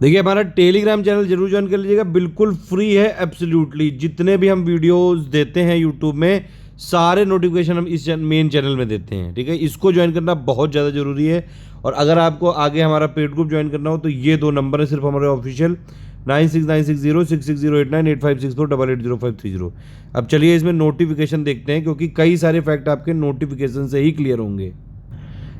देखिए हमारा Telegram channel जरूर ज्वाइन कर लीजिएगा, बिल्कुल फ्री है एब्सोल्युटली। जितने भी हम वीडियोस देते हैं यूट्यूब में सारे नोटिफिकेशन हम इस मेन चैनल में देते हैं, ठीक है। इसको ज्वाइन करना बहुत ज़्यादा ज़रूरी है। और अगर आपको आगे हमारा पेड ग्रुप ज्वाइन करना हो तो ये 2 नंबर है सिर्फ हमारे ऑफिशियल, 96960660898564880530। अब चलिए इसमें नोटिफिकेशन देखते हैं, क्योंकि कई सारे फैक्ट आपके नोटिफिकेशन से ही क्लियर होंगे।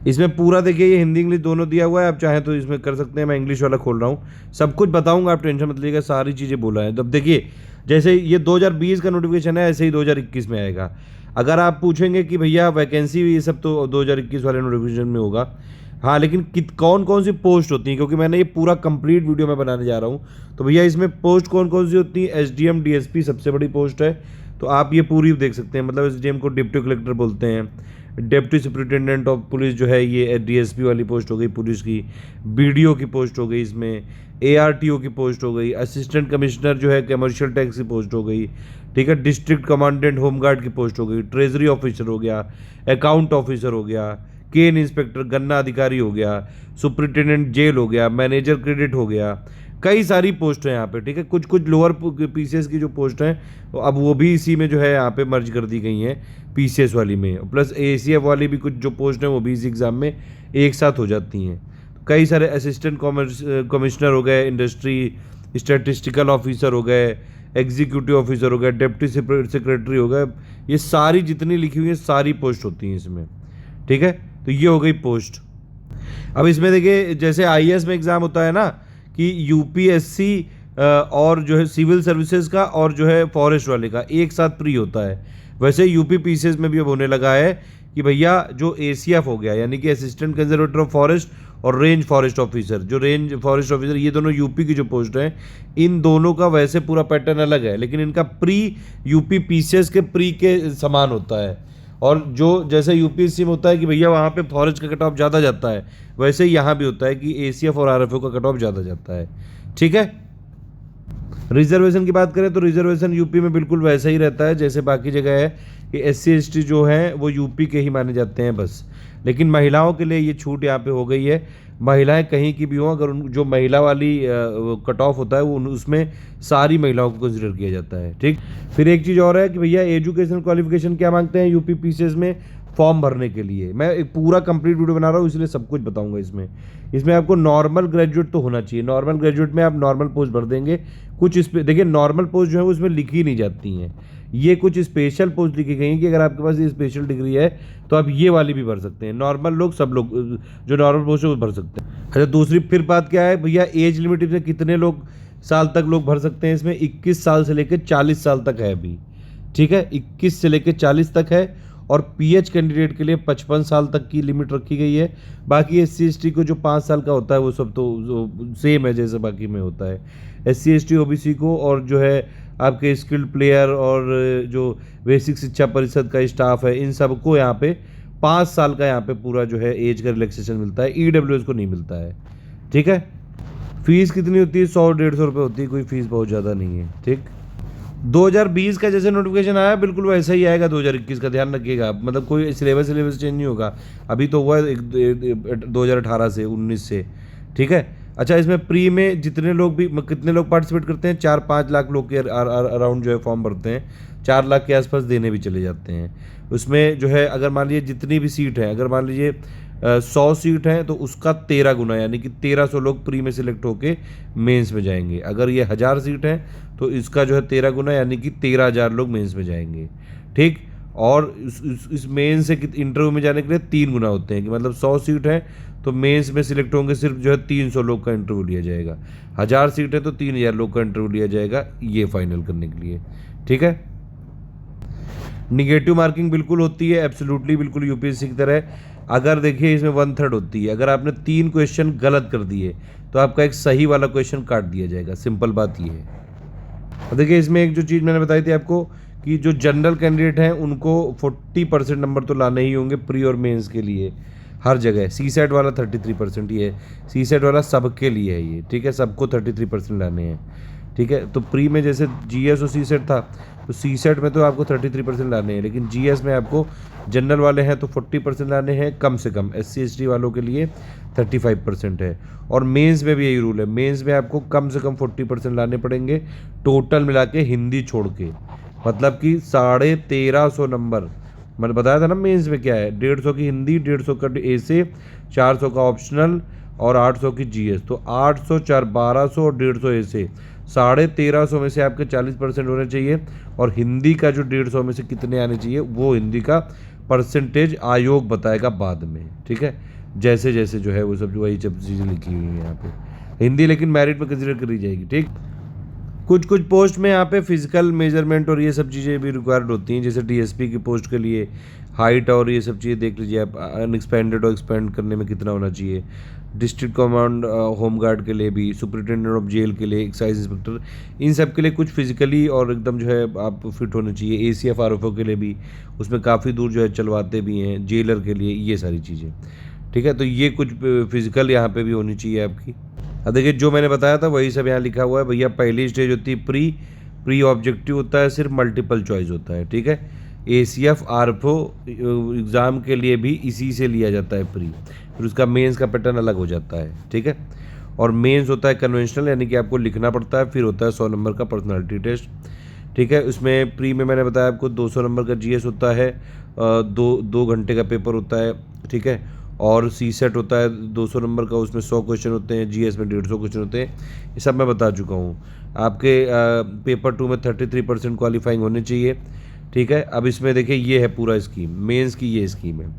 इसमें पूरा देखिए ये हिंदी इंग्लिश दोनों दिया हुआ है, आप चाहें तो इसमें कर सकते हैं। मैं इंग्लिश वाला खोल रहा हूँ, सब कुछ बताऊंगा, आप टेंशन मत लीजिएगा, सारी चीज़ें बोला है। तब देखिए जैसे ये 2020 का नोटिफिकेशन है, ऐसे ही 2021 में आएगा। अगर आप पूछेंगे कि भैया वैकेंसी ये सब तो 2021 वाले नोटिफिकेशन में होगा, हाँ, लेकिन कौन कौन सी पोस्ट होती हैं, क्योंकि मैंने ये पूरा कंप्लीट वीडियो में बनाने जा रहा हूँ। तो भैया इसमें पोस्ट कौन कौन सी होती हैं, SDM DSP सबसे बड़ी पोस्ट है, तो आप ये पूरी देख सकते हैं। मतलब SDM को डिप्टी कलेक्टर बोलते हैं। डिप्टी सुपरिटेंडेंट ऑफ पुलिस जो है ये DSP वाली पोस्ट हो गई पुलिस की। BDO की पोस्ट हो गई इसमें। ARTO की पोस्ट हो गई। असिस्टेंट कमिश्नर जो है कमर्शियल टैक्स की पोस्ट हो गई, ठीक है। डिस्ट्रिक्ट कमांडेंट होमगार्ड की पोस्ट हो गई। ट्रेजरी ऑफिसर हो गया। अकाउंट ऑफिसर हो गया। केन इंस्पेक्टर गन्ना अधिकारी हो गया। सुपरिटेंडेंट जेल हो गया। मैनेजर क्रेडिट हो गया। कई सारी पोस्ट है यहाँ पे, ठीक है। कुछ कुछ लोअर PCS की जो पोस्ट हैं तो अब वो भी इसी में जो है यहाँ पे मर्ज कर दी गई हैं PCS वाली में, प्लस ACF वाली भी कुछ जो पोस्ट हैं वो भी इस एग्ज़ाम में एक साथ हो जाती हैं। कई सारे असिस्टेंट कमिश्नर हो गए, इंडस्ट्री स्टैटिस्टिकल ऑफिसर हो गए, एग्जीक्यूटिव ऑफिसर हो गए, डिप्टी सेक्रेटरी हो गए, ये सारी जितनी लिखी हुई है सारी पोस्ट होती हैं इसमें, ठीक है। तो ये हो गई पोस्ट। अब इसमें देखिए जैसे IAS में एग्ज़ाम होता है ना कि UPSC और जो है सिविल सर्विसेज का और जो है फॉरेस्ट वाले का एक साथ प्री होता है, वैसे UP PCS में भी अब होने लगा है कि भैया जो ACF हो गया यानी कि असिस्टेंट कंजर्वेटर ऑफ फॉरेस्ट और रेंज फॉरेस्ट ऑफिसर, जो रेंज फॉरेस्ट ऑफिसर, ये दोनों UP की जो पोस्ट हैं, इन दोनों का वैसे पूरा पैटर्न अलग है, लेकिन इनका प्री UP PCS के प्री के समान होता है। और जो जैसे UPSC में होता है कि भैया वहाँ पे फॉरेस्ट का कट ऑफ ज़्यादा जाता है, वैसे ही यहाँ भी होता है कि ACF और RFO का कट ऑफ ज़्यादा जाता है, ठीक है। रिजर्वेशन की बात करें तो रिजर्वेशन UP में बिल्कुल वैसा ही रहता है जैसे बाकी जगह है कि SC ST जो हैं वो UP के ही माने जाते हैं बस। लेकिन महिलाओं के लिए ये छूट यहाँ पे हो गई है, महिलाएं कहीं की भी हों, अगर जो महिला वाली कट ऑफ होता है वो उसमें सारी महिलाओं को कंसिडर किया जाता है, ठीक। फिर एक चीज़ और है कि भैया एजुकेशन क्वालिफिकेशन क्या मांगते हैं UP PCS में फॉर्म भरने के लिए। मैं एक पूरा कंप्लीट वीडियो बना रहा हूँ इसलिए सब कुछ बताऊंगा इसमें आपको नॉर्मल ग्रेजुएट तो होना चाहिए। नॉर्मल ग्रेजुएट में आप नॉर्मल पोस्ट भर देंगे। कुछ इस पे देखिए नॉर्मल पोस्ट जो है उसमें लिखी नहीं जाती हैं, ये कुछ स्पेशल पोस्ट लिखी गई हैं कि अगर आपके पास ये स्पेशल डिग्री है तो आप ये वाली भी भर सकते हैं। नॉर्मल लोग सब लोग जो नॉर्मल पोस्ट है वो भर सकते हैं। अच्छा, दूसरी फिर बात क्या है भैया, एज लिमिट में कितने लोग साल तक लोग भर सकते हैं। इसमें 21 साल से लेकर 40 साल तक है अभी, ठीक है। 21 से लेकर 40 तक है। और PH कैंडिडेट के लिए 55 साल तक की लिमिट रखी गई है। बाकी SC ST को जो 5 साल का होता है वो सब तो सेम है जैसे बाकी में होता है। SC ST OBC को और जो है आपके स्किल्ड प्लेयर और जो बेसिक शिक्षा परिषद का स्टाफ है, इन सबको यहाँ पे 5 साल का यहाँ पे पूरा जो है एज का रिलैक्सेशन मिलता है। EWS को नहीं मिलता है, ठीक है। फीस कितनी होती है? 100-150 रुपये होती है, कोई फीस बहुत ज़्यादा नहीं है, ठीक। 2020 का जैसे नोटिफिकेशन आया बिल्कुल वैसा ही आएगा 2021 का, ध्यान रखिएगा। मतलब कोई सिलेबस चेंज नहीं होगा। अभी तो हुआ है 2018 से 19 से, ठीक है। अच्छा, इसमें प्री में जितने लोग भी कितने लोग पार्टिसिपेट करते हैं, 4-5 लाख लोग के अराउंड जो है फॉर्म भरते हैं। 4 लाख के आसपास देने भी चले जाते हैं। उसमें जो है अगर मान लीजिए जितनी भी सीट है, अगर मान लीजिए 100 सीट हैं तो उसका 13 गुना यानी कि 1300 लोग प्री में सिलेक्ट होके मेंस में जाएंगे। अगर ये 1000 सीट हैं तो इसका जो है 13 गुना यानी कि 13,000 लोग मेंस में जाएंगे, ठीक। और इस मेंस से इंटरव्यू में जाने के लिए 3 गुना होते हैं कि मतलब 100 सीट है तो मेंस में सिलेक्ट होंगे सिर्फ जो है 300 लोग का इंटरव्यू लिया जाएगा। 1000 सीट है तो 3000 लोग का इंटरव्यू लिया जाएगा ये फाइनल करने के लिए, ठीक है। निगेटिव मार्किंग बिल्कुल होती है, एब्सोल्युटली बिल्कुल UPSC की तरह। अगर देखिए इसमें 1/3 होती है। अगर आपने 3 क्वेश्चन गलत कर दिए तो आपका एक सही वाला क्वेश्चन काट दिया जाएगा, सिंपल बात ये है। और देखिए इसमें एक जो चीज़ मैंने बताई थी आपको कि जो जनरल कैंडिडेट हैं उनको 40% नंबर तो लाने ही होंगे प्री और मेंस के लिए हर जगह। CSAT वाला 33% ही है। CSAT वाला सबके लिए है ये, ठीक है, सबको 33% लाने हैं। ठीक है। तो प्री में जैसे जीएस और सी सेट था, तो सी सेट में तो आपको 33% लाने हैं, लेकिन जीएस में आपको जनरल वाले हैं तो 40% लाने हैं कम से कम, SC ST वालों के लिए 35% है। और मेंस में भी यही रूल है, मेंस में आपको कम से कम 40% लाने पड़ेंगे टोटल मिला के, हिंदी छोड़ के। मतलब कि 1350 नंबर, मैंने बताया था ना मेंस में क्या है, 150 की हिंदी, 150 का ऐसे, 400 का ऑप्शनल और 800 की जीएस। तो 800, 4, 1200 और 150 ऐसे, 1350 में से आपके 40% होने चाहिए। और हिंदी का जो 150 में से कितने आने चाहिए, वो हिंदी का परसेंटेज आयोग बताएगा बाद में, ठीक है। जैसे जैसे जो है वो सब वही सब चीज़ें लिखी हुई हैं यहाँ पे। हिंदी लेकिन मेरिट में कंसिडर करी जाएगी, ठीक। कुछ कुछ पोस्ट में यहाँ पे फिजिकल मेजरमेंट और ये सब चीज़ें भी रिक्वायर्ड होती हैं, जैसे डीएसपी की पोस्ट के लिए हाइट और ये सब चीज़ें देख लीजिए आप, अनएक्सपेंडेड और एक्सपेंड करने में कितना होना चाहिए। डिस्ट्रिक्ट कमांड होम गार्ड के लिए भी, सुपरिटेंडेंट ऑफ जेल के लिए, एक्साइज इंस्पेक्टर, इन सब के लिए कुछ फिजिकली और एकदम जो है आप फिट होने चाहिए। ACF RFO के लिए भी, उसमें काफ़ी दूर जो है चलवाते भी हैं, जेलर के लिए, ये सारी चीज़ें, ठीक है। तो ये कुछ फिजिकल यहाँ पे भी होनी चाहिए आपकी। अब देखिए जो मैंने बताया था वही सब यहाँ लिखा हुआ है भैया। पहली स्टेज होती है प्री ऑब्जेक्टिव होता है, सिर्फ मल्टीपल चॉइस होता है, ठीक है। ACF RFO एग्ज़ाम के लिए भी इसी से लिया जाता है प्री, फिर उसका मेंस का पैटर्न अलग हो जाता है, ठीक है। और मेंस होता है कन्वेंशनल, यानी कि आपको लिखना पड़ता है, फिर होता है 100 नंबर का पर्सनालिटी टेस्ट, ठीक है। उसमें प्री में मैंने बताया आपको 200 नंबर का जीएस होता है, 2 घंटे का पेपर होता है, ठीक है। और सी सेट होता है 200 नंबर का, उसमें 100 क्वेश्चन होते हैं, जीएस में 150 क्वेश्चन होते हैं, ये सब मैं बता चुका हूँ। आपके पेपर 2 में 33% क्वालिफाइंग होने चाहिए, ठीक है। अब इसमें देखिए ये है पूरा स्कीम, मेंस की ये स्कीम है।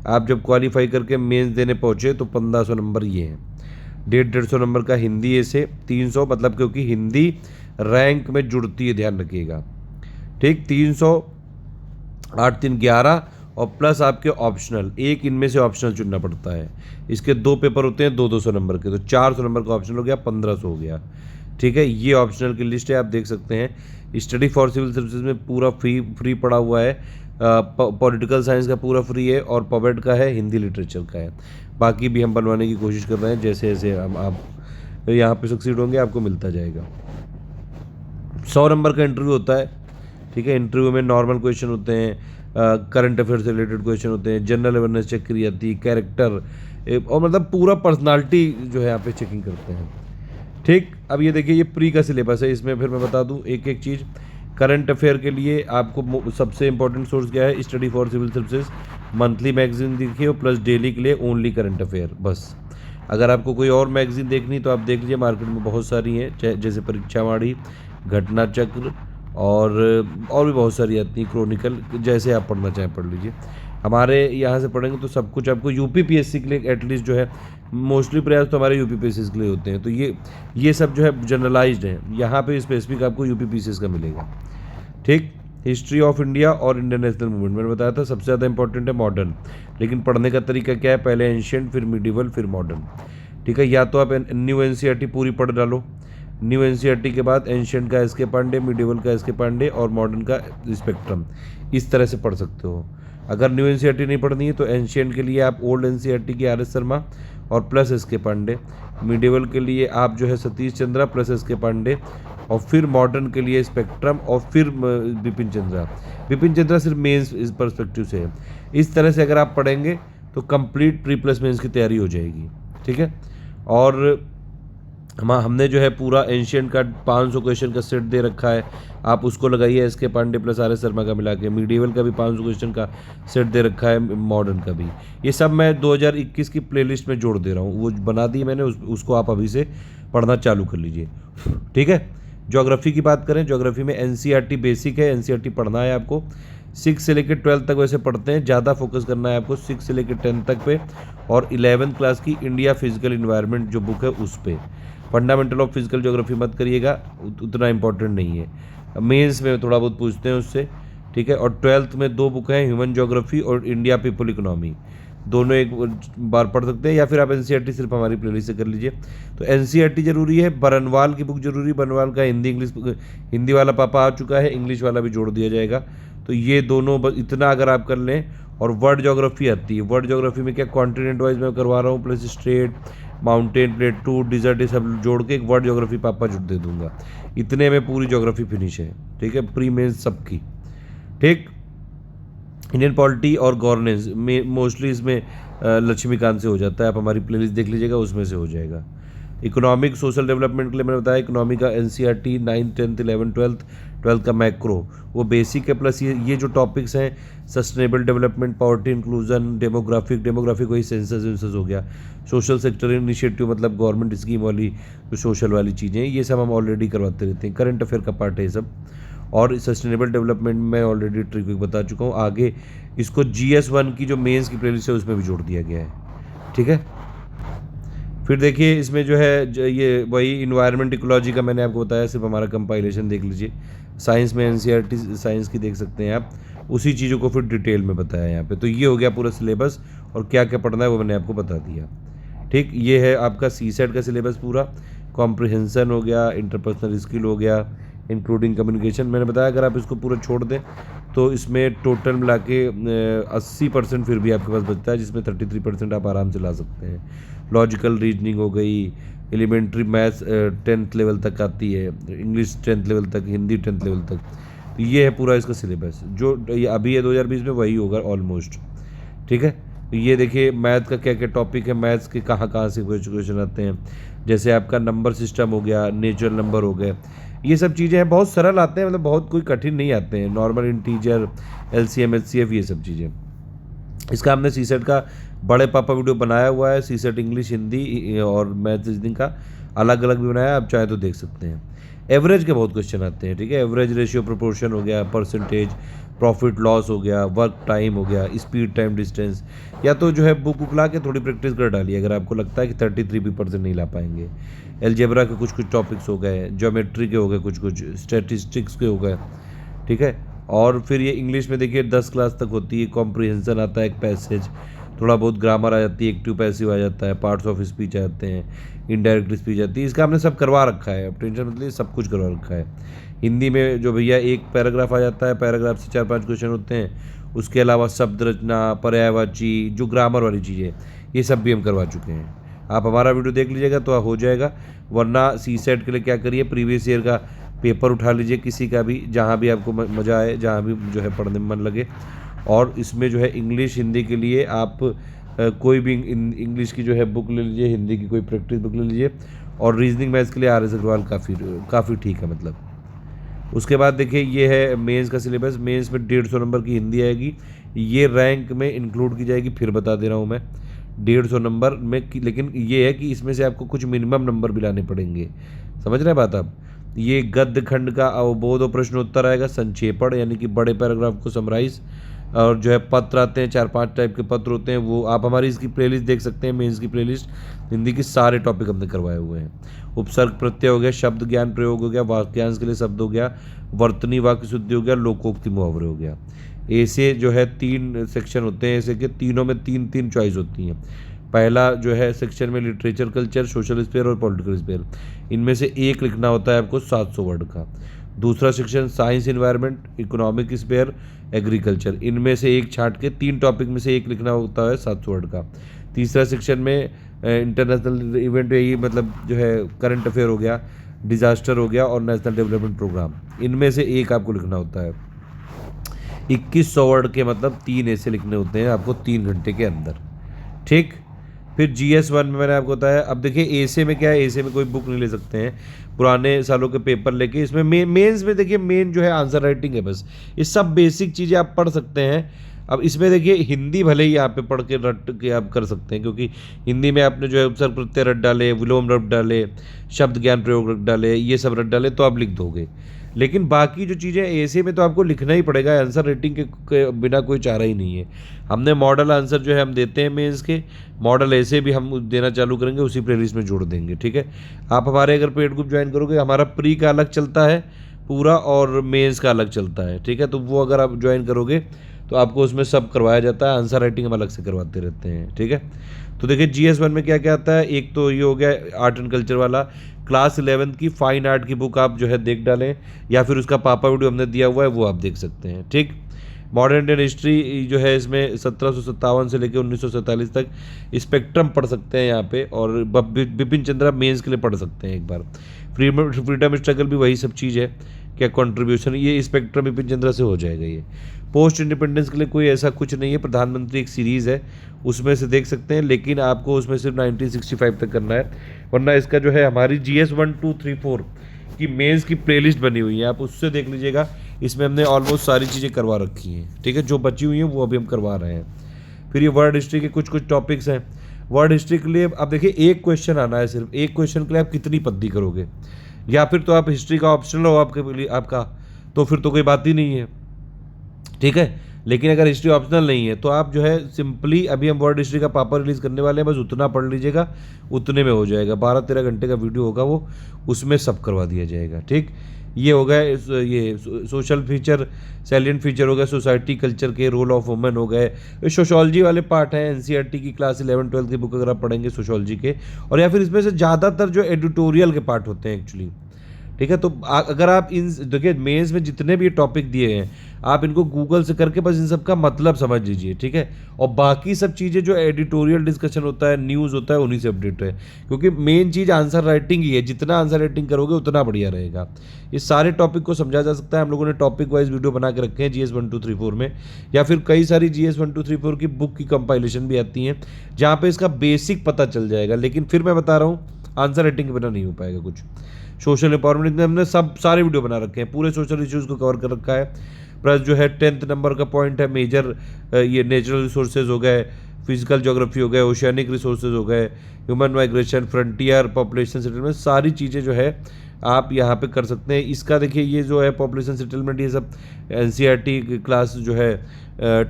आप जब क्वालिफाई करके मेंस देने पहुँचे तो 1500 नंबर ये हैं, 150 नंबर का हिंदी ऐसे, 300 मतलब क्योंकि हिंदी रैंक में जुड़ती है, ध्यान रखिएगा, ठीक। 300, 8 3 11 और प्लस आपके ऑप्शनल, एक इनमें से ऑप्शनल चुनना पड़ता है। इसके 2 पेपर होते हैं 200 नंबर के, तो 400 नंबर का ऑप्शनल हो गया, 1500 हो गया, ठीक है। ये ऑप्शनल की लिस्ट है, आप देख सकते हैं। स्टडी फॉर सिविल सर्विसेज में पूरा फ्री पड़ा हुआ है, पॉलिटिकल साइंस का पूरा फ्री है, और पॉवेट का है, हिंदी लिटरेचर का है। बाकी भी हम बनवाने की कोशिश कर रहे हैं, जैसे जैसे हम आप यहाँ पे सक्सीड होंगे आपको मिलता जाएगा। 100 नंबर का इंटरव्यू होता है, ठीक है। इंटरव्यू में नॉर्मल क्वेश्चन होते हैं, करंट अफेयर से रिलेटेड क्वेश्चन होते हैं, जनरल अवेयरनेस चेक करी जाती है, कैरेक्टर, और मतलब पूरा पर्सनालिटी जो है यहाँ पे चेकिंग करते हैं, ठीक। अब ये देखिए ये प्री का सिलेबस है, इसमें फिर मैं बता दूँ एक एक चीज़। करंट अफेयर के लिए आपको सबसे इंपॉर्टेंट सोर्स क्या है, study for civil services monthly magazine देखिए, और प्लस डेली के लिए ओनली करंट अफेयर, बस। अगर आपको कोई और मैगजीन देखनी तो आप देख लीजिए, मार्केट में बहुत सारी हैं, जैसे परीक्षावाणी, घटना चक्र, और भी बहुत सारी आती हैं, क्रॉनिकल, जैसे आप पढ़ना चाहें पढ़ लीजिए। हमारे यहाँ से पढ़ेंगे तो सब कुछ आपको UPPSC के लिए एटलीस्ट जो है, मोस्टली प्रयास तो हमारे UPPSC के लिए होते हैं, तो ये सब जो है जनरलाइज्ड है, यहाँ पे स्पेसिफिक आपको UPPSC का मिलेगा, ठीक। हिस्ट्री ऑफ इंडिया और इंडियन नेशनल मूवमेंट मैंने बताया था, सबसे ज़्यादा इंपॉर्टेंट है मॉडर्न, लेकिन पढ़ने का तरीका क्या है, पहले एंशियंट, फिर मिडिवल, फिर मॉडर्न, ठीक है। या तो आप न्यू NCERT पूरी पढ़ डालो, न्यू NCERT के बाद एंशियंट का SK पांडे, मिडिवल का SK पांडे और मॉडर्न का स्पेक्ट्रम, इस तरह से पढ़ सकते हो। अगर न्यू NCERT नहीं पढ़नी है तो एंशियंट के लिए आप ओल्ड NCERT की RS शर्मा और प्लस SK पांडे, मिडिवल के लिए आप जो है सतीश चंद्रा प्लस SK पांडे, और फिर मॉडर्न के लिए स्पेक्ट्रम, और फिर बिपिन चंद्रा सिर्फ मेंस इस पर्सपेक्टिव से है। इस तरह से अगर आप पढ़ेंगे तो कंप्लीट प्री प्लस मेंस की तैयारी हो जाएगी, ठीक है। और हमने जो है पूरा एंशियंट का 500 क्वेश्चन का सेट दे रखा है, आप उसको लगाइए SK Pandey plus RS Sharma का मिला के। मिडिवल का भी 500 क्वेश्चन का सेट दे रखा है, मॉडर्न का भी। ये सब मैं 2021 की प्लेलिस्ट में जोड़ दे रहा हूँ, वो बना दी मैंने, उसको आप अभी से पढ़ना चालू कर लीजिए, ठीक है। ज्योग्राफी की बात करें, ज्योग्राफी में NCERT बेसिक है, NCERT पढ़ना है आपको। 6 से लेकर 12 तक वैसे पढ़ते हैं, ज़्यादा फोकस करना है आपको 6 से लेकर 10 तक पे, और 11th क्लास की इंडिया फिजिकल इन्वायरमेंट जो बुक है उस पर। फंडामेंटल ऑफ फिजिकल ज्योग्राफी मत करिएगा, उतना इंपॉर्टेंट नहीं है, मेंस में थोड़ा बहुत पूछते हैं उससे, ठीक है। और 12th में 2 बुक हैं, ह्यूमन ज्योग्राफी और इंडिया पीपल इकोनॉमी, दोनों एक बार पढ़ सकते हैं, या फिर आप NCERT सिर्फ हमारी प्लेलिस्ट से कर लीजिए। तो NCERT जरूरी है, बरनवाल की बुक जरूरी, बरनवाल का हिंदी वाला पापा आ चुका है, इंग्लिश वाला भी जोड़ दिया जाएगा। तो ये दोनों इतना अगर आप कर लें। और वर्ल्ड ज्योग्राफी आती है, वर्ल्ड ज्योग्राफी में क्या कॉन्टिनेंट वाइज मैं करवा रहा हूँ, plus strait, mountain, plateau, desert, ये सब जोड़ के एक वर्ल्ड ज्योग्राफी पापा जुड़ दे दूंगा। इतने में पूरी ज्योग्राफी फिनिश है, ठीक है, प्री मेंस सबकी। ठीक, इंडियन पॉलिटी और गवर्नेंस में मोस्टली इसमें लक्ष्मीकांत से हो जाता है, आप हमारी प्लेलिस्ट देख लीजिएगा, उसमें से हो जाएगा। इकोनॉमिक सोशल डेवलपमेंट के लिए मैंने बताया इकोनॉमी का NCERT 9th 10th 11th 12th का मैक्रो, वो बेसिक है, प्लस ये जो टॉपिक्स हैं sustainable development, poverty inclusion, demographic वही सेंसस वेंसस हो गया, सोशल सेक्टर इनिशिएटिव मतलब गवर्नमेंट स्कीम वाली जो सोशल वाली चीज़ें हैं, ये सब हम ऑलरेडी करवाते रहते हैं, करंट अफेयर का पार्ट है ये सब। और सस्टेनेबल डेवलपमेंट में ऑलरेडी ट्रिक बता चुका हूँ। आगे इसको GS1 की जो मेंस की प्लेलिस्ट है उसमें भी जोड़ दिया गया है, ठीक है। फिर देखिए इसमें जो है ये वही इन्वायरमेंट इकोलॉजी का मैंने आपको बताया, सिर्फ हमारा कंपाइलेशन देख लीजिए। साइंस में एनसीईआरटी साइंस की देख सकते हैं आप, उसी चीज़ों को फिर डिटेल में बताया यहाँ पे। तो ये हो गया पूरा सिलेबस, और क्या क्या पढ़ना है वो मैंने आपको बता दिया। ठीक, ये है आपका CSET का सिलेबस पूरा, कॉम्प्रिहेंसन हो गया, इंटरपर्सनल स्किल हो गया, इंक्लूडिंग कम्युनिकेशन। मैंने बताया अगर आप इसको पूरा छोड़ दें तो इसमें टोटल मिला के 80% फिर भी आपके पास बचता है, जिसमें 33% आप आराम से ला सकते हैं। लॉजिकल रीजनिंग हो गई, एलिमेंट्री मैथ्स 10th लेवल तक आती है, इंग्लिश 10th लेवल तक, हिंदी 10th लेवल तक। तो ये है पूरा इसका सिलेबस, जो ये अभी है 2020 में वही होगा ऑलमोस्ट, ठीक है। तो ये देखिए मैथ का क्या क्या टॉपिक है, मैथ्स के कहाँ कहाँ से क्वेश्चन आते हैं, जैसे आपका नंबर सिस्टम हो गया, नेचुरल नंबर हो गए, ये सब चीज़ें हैं, बहुत सरल आते हैं, मतलब बहुत कोई कठिन नहीं आते हैं, नॉर्मल इंटीजर, LCM HCF ये सब चीज़ें। इसका हमने CSET का बड़े पापा वीडियो बनाया हुआ है, CSET इंग्लिश, हिंदी और मैथ रीजनिंग का अलग अलग भी बनाया है, आप चाहे तो देख सकते हैं। एवरेज के बहुत क्वेश्चन आते हैं, ठीक है, एवरेज रेशियो प्रोपोर्शन हो गया, परसेंटेज, प्रॉफिट लॉस हो गया, वर्क टाइम हो गया, स्पीड टाइम डिस्टेंस, या तो जो है बुक ला के थोड़ी प्रैक्टिस कर डालिए अगर आपको लगता है कि 33% नहीं ला पाएंगे। एलजेब्रा के कुछ टॉपिक्स हो गए, ज्योमेट्री के हो गए, कुछ स्टैटिस्टिक्स के हो गए, ठीक है। और फिर ये इंग्लिश में देखिए 10 क्लास तक होती है, कॉम्प्रिहेंसन आता है, एक पैसेज, थोड़ा बहुत ग्रामर आ जाती है, एक्टिव पैसिव आ जाता है, पार्ट्स ऑफ स्पीच आ जाते हैं, इनडायरेक्ट स्पीच आती है, इसका हमने सब करवा रखा है, अब टेंशन मतलब सब कुछ करवा रखा है। हिंदी में जो भैया एक पैराग्राफ आ जाता है, पैराग्राफ से 4-5 क्वेश्चन होते हैं, उसके अलावा शब्द रचना, पर्यायवाची, जो ग्रामर वाली चीज़ें, ये सब भी हम करवा चुके हैं। आप हमारा वीडियो देख लीजिएगा तो हो जाएगा, वरना CSET के लिए क्या करिए, प्रीवियस ईयर का पेपर उठा लीजिए किसी का भी, जहाँ भी आपको मज़ा आए, जहाँ भी जो है पढ़ने में मन लगे। और इसमें जो है इंग्लिश हिंदी के लिए आप कोई भी इंग्लिश की जो है बुक ले लीजिए, हिंदी की कोई प्रैक्टिस बुक ले लीजिए, और रीजनिंग मैथ्स के लिए RS अग्रवाल काफ़ी ठीक है मतलब। उसके बाद देखिए ये है मेंस का सिलेबस, मेंस में 150 नंबर की हिंदी आएगी, ये रैंक में इंक्लूड की जाएगी, फिर बता दे रहा हूँ मैं 150 नंबर में, लेकिन ये है कि इसमें से आपको कुछ मिनिमम नंबर भी लाने पड़ेंगे, समझ रहे हैं बात आप। ये गद्य खंड का अवबोध और प्रश्नोत्तर आएगा, संक्षेपण यानी कि बड़े पैराग्राफ को समराइज, और जो है पत्र आते हैं, 4-5 टाइप के पत्र होते हैं, वो आप हमारी इसकी प्लेलिस्ट देख सकते हैं, मेंस की प्लेलिस्ट, हिंदी के सारे टॉपिक हमने करवाए हुए हैं। उपसर्ग प्रत्यय हो गया, शब्द ज्ञान प्रयोग हो गया, वाक्यांश के लिए शब्द हो गया, वर्तनी वाक्य शुद्धि हो गया, लोकोक्ति मुहावरे हो गया। ऐसे जो है 3 सेक्शन होते हैं, ऐसे कि तीनों में 3-3 चॉइस होती हैं। पहला जो है सेक्शन में लिटरेचर कल्चर, सोशल स्पेयर और पॉलिटिकल स्पेयर, इनमें से एक लिखना होता है आपको 700 वर्ड का। दूसरा section science environment, economic sphere, agriculture, इनमें से एक छांट के 3 टॉपिक में से एक लिखना होता है 700 वर्ड का। तीसरा सेक्शन में इंटरनेशनल इवेंट, यही मतलब जो है करंट अफेयर हो गया, डिजास्टर हो गया, और नेशनल डेवलपमेंट प्रोग्राम, इनमें से एक आपको लिखना होता है। 2100 वर्ड के मतलब 3 ऐसे लिखने होते हैं आपको 3 घंटे के अंदर, ठीक। फिर GS1 में मैंने आपको बताया। अब देखिए ऐसे में क्या है, ऐसे में कोई बुक नहीं ले सकते हैं, पुराने सालों के पेपर लेके, इसमें मेंस में देखिए मेन जो है आंसर राइटिंग है, बस ये सब बेसिक चीज़ें आप पढ़ सकते हैं। अब इसमें देखिए हिंदी भले ही यहाँ पे पढ़ के रट के आप कर सकते हैं, क्योंकि हिंदी में आपने जो है उपसर्ग प्रत्यय रट डाले, विलोम रट डाले, शब्द ज्ञान प्रयोग रट डाले, ये सब रट डाले तो आप लिख दोगे। लेकिन बाकी जो चीज़ें ऐसे में तो आपको लिखना ही पड़ेगा, आंसर रेटिंग के बिना कोई चारा ही नहीं है। हमने मॉडल आंसर जो है हम देते हैं मेंस के, मॉडल ऐसे भी हम देना चालू करेंगे, उसी प्लेलिस्ट में जोड़ देंगे, ठीक है। आप हमारे अगर पेड ग्रुप ज्वाइन करोगे, हमारा प्री का अलग चलता है पूरा और मेंस का अलग चलता है, ठीक है। तो वो अगर आप ज्वाइन करोगे तो आपको उसमें सब करवाया जाता है, आंसर राइटिंग हम अलग से करवाते रहते हैं, ठीक है। तो देखिए GS1 में क्या क्या आता है, एक तो ये हो गया आर्ट एंड कल्चर वाला, क्लास 11th की फाइन आर्ट की बुक आप जो है देख डालें, या फिर उसका पापा वीडियो हमने दिया हुआ है वो आप देख सकते हैं, ठीक। मॉडर्न इंडियन हिस्ट्री जो है इसमें 1757 से लेकर 1947 तक स्पेक्ट्रम पढ़ सकते हैं यहाँ पे, और बिपिन चंद्रा मेंस के लिए पढ़ सकते हैं एक बार। फ्रीडम स्ट्रगल भी वही सब चीज़ है, क्या कंट्रीब्यूशन, ये स्पेक्ट्रम बिपिन चंद्रा से हो जाएगा। ये पोस्ट इंडिपेंडेंस के लिए कोई ऐसा कुछ नहीं है, प्रधानमंत्री एक सीरीज़ है उसमें से देख सकते हैं, लेकिन आपको उसमें सिर्फ 1965 तक करना है, वरना इसका जो है हमारी GS 1 2 3 4 की मेंस की प्लेलिस्ट बनी हुई है, आप उससे देख लीजिएगा। इसमें हमने ऑलमोस्ट सारी चीज़ें करवा रखी हैं, ठीक है, जो बची हुई हैं वो अभी हम करवा रहे हैं। फिर ये वर्ल्ड हिस्ट्री के कुछ कुछ टॉपिक्स हैं। वर्ल्ड हिस्ट्री के लिए अब देखिए एक क्वेश्चन आना है, सिर्फ एक क्वेश्चन के लिए आप कितनी पद्दी करोगे, या फिर तो आप हिस्ट्री का ऑप्शनल हो आपके लिए, आपका तो फिर तो कोई बात ही नहीं है, ठीक है। लेकिन अगर हिस्ट्री ऑप्शनल नहीं है तो आप जो है सिंपली, अभी हम वर्ल्ड हिस्ट्री का पापा रिलीज़ करने वाले हैं, बस उतना पढ़ लीजिएगा, उतने में हो जाएगा। 12-13 घंटे का वीडियो होगा वो, उसमें सब करवा दिया जाएगा, ठीक। ये हो गए ये सोशल फीचर, सैलिएंट फीचर हो गए, सोसाइटी कल्चर के, रोल ऑफ वुमेन हो गए, सोशोलॉजी वाले पार्ट हैं, NCERT की क्लास 11-12 की बुक अगर आप पढ़ेंगे सोशोलॉजी के, और या फिर इसमें से ज़्यादातर जो एडिटोरियल के पार्ट होते हैं एक्चुअली, ठीक है। तो अगर आप इन, देखिए मेंस में जितने भी टॉपिक दिए हैं आप इनको गूगल से करके बस इन सब का मतलब समझ लीजिए, ठीक है। और बाकी सब चीज़ें जो एडिटोरियल डिस्कशन होता है, न्यूज़ होता है, उन्हीं से अपडेट है, क्योंकि मेन चीज़ आंसर राइटिंग ही है, जितना आंसर राइटिंग करोगे उतना बढ़िया रहेगा। इस सारे टॉपिक को समझा जा सकता है, हम लोगों ने टॉपिक वाइज वीडियो बना के रखे हैं GS 1 2 3 4 में, या फिर कई सारी GS 1 2 3 4 की बुक की कंपाइलेशन भी आती हैं जहाँ पे इसका बेसिक पता चल जाएगा। लेकिन फिर मैं बता रहा हूँ आंसर राइटिंग के बिना नहीं हो पाएगा कुछ। सोशल एम्पावरमेंट में हमने सब सारे वीडियो बना रखे हैं, पूरे सोशल इश्यूज़ को कवर कर रखा है। प्लस जो है 10th नंबर का पॉइंट है मेजर, ये नेचुरल रिसोर्सेज हो गए, फिजिकल ज्योग्राफी हो गए, ओशियानिक रिसोर्सेज हो गए, human migration, frontier, population settlement, सारी चीज़ें जो है आप यहाँ पे कर सकते हैं। इसका देखिए ये जो है पॉपुलेशन सेटलमेंट, ये सब NCERT क्लास जो है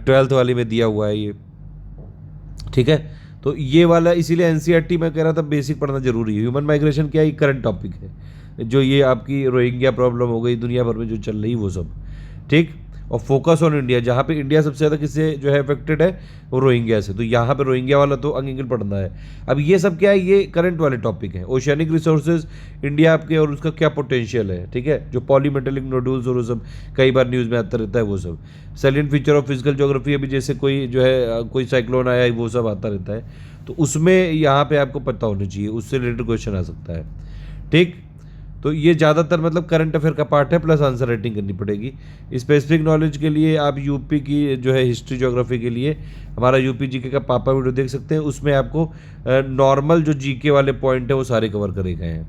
12th वाली में दिया हुआ है ये, ठीक है। तो ये वाला इसीलिए NCERT में कह रहा था बेसिक पढ़ना जरूरी है। ह्यूमन माइग्रेशन क्या, ये करंट टॉपिक है, जो ये आपकी रोहिंग्या प्रॉब्लम हो गई दुनिया भर में जो चल रही वो सब, ठीक। और फोकस ऑन इंडिया, जहाँ पे इंडिया सबसे ज़्यादा किससे जो है अफेक्टेड है, वो रोहिंग्या से, तो यहाँ पे रोहिंग्या वाला तो अंग इंग्लिश पढ़ना है। अब ये सब क्या है, ये करंट वाले टॉपिक हैं। ओशियानिक रिसोर्सेज इंडिया आपके और उसका क्या पोटेंशियल है, ठीक है, जो पॉलीमेटेलिक नोड्यूल्स और वो सब कई बार न्यूज़ में आता रहता है वो सब। Salient feature of physical geography, अभी जैसे कोई जो है कोई साइक्लोन आया वो सब आता रहता है, तो उसमें यहाँ पे आपको पता होना चाहिए, उससे रिलेटेड क्वेश्चन आ सकता है, ठीक। तो ये ज़्यादातर मतलब करंट अफेयर का पार्ट है, प्लस आंसर राइटिंग करनी पड़ेगी। स्पेसिफिक नॉलेज के लिए आप यूपी की जो है हिस्ट्री ज्योग्राफी के लिए हमारा यूपी जीके का पापा वीडियो देख सकते हैं, उसमें आपको नॉर्मल जो जीके वाले पॉइंट है वो सारे कवर करे गए हैं।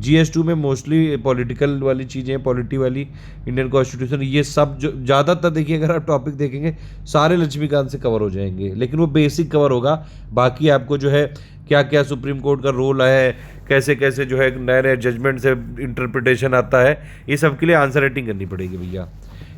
GS 2 में मोस्टली पॉलिटिकल वाली चीज़ें, पॉलिटी वाली, इंडियन कॉन्स्टिट्यूशन, ये सब जो ज़्यादातर देखिए अगर आप टॉपिक देखेंगे सारे लक्ष्मीकांत से कवर हो जाएंगे, लेकिन वो बेसिक कवर होगा। बाकी आपको जो है क्या क्या सुप्रीम कोर्ट का रोल है, कैसे कैसे जो है नए नए जजमेंट से इंटरप्रिटेशन आता है, ये सब के लिए आंसर राइटिंग करनी पड़ेगी भैया।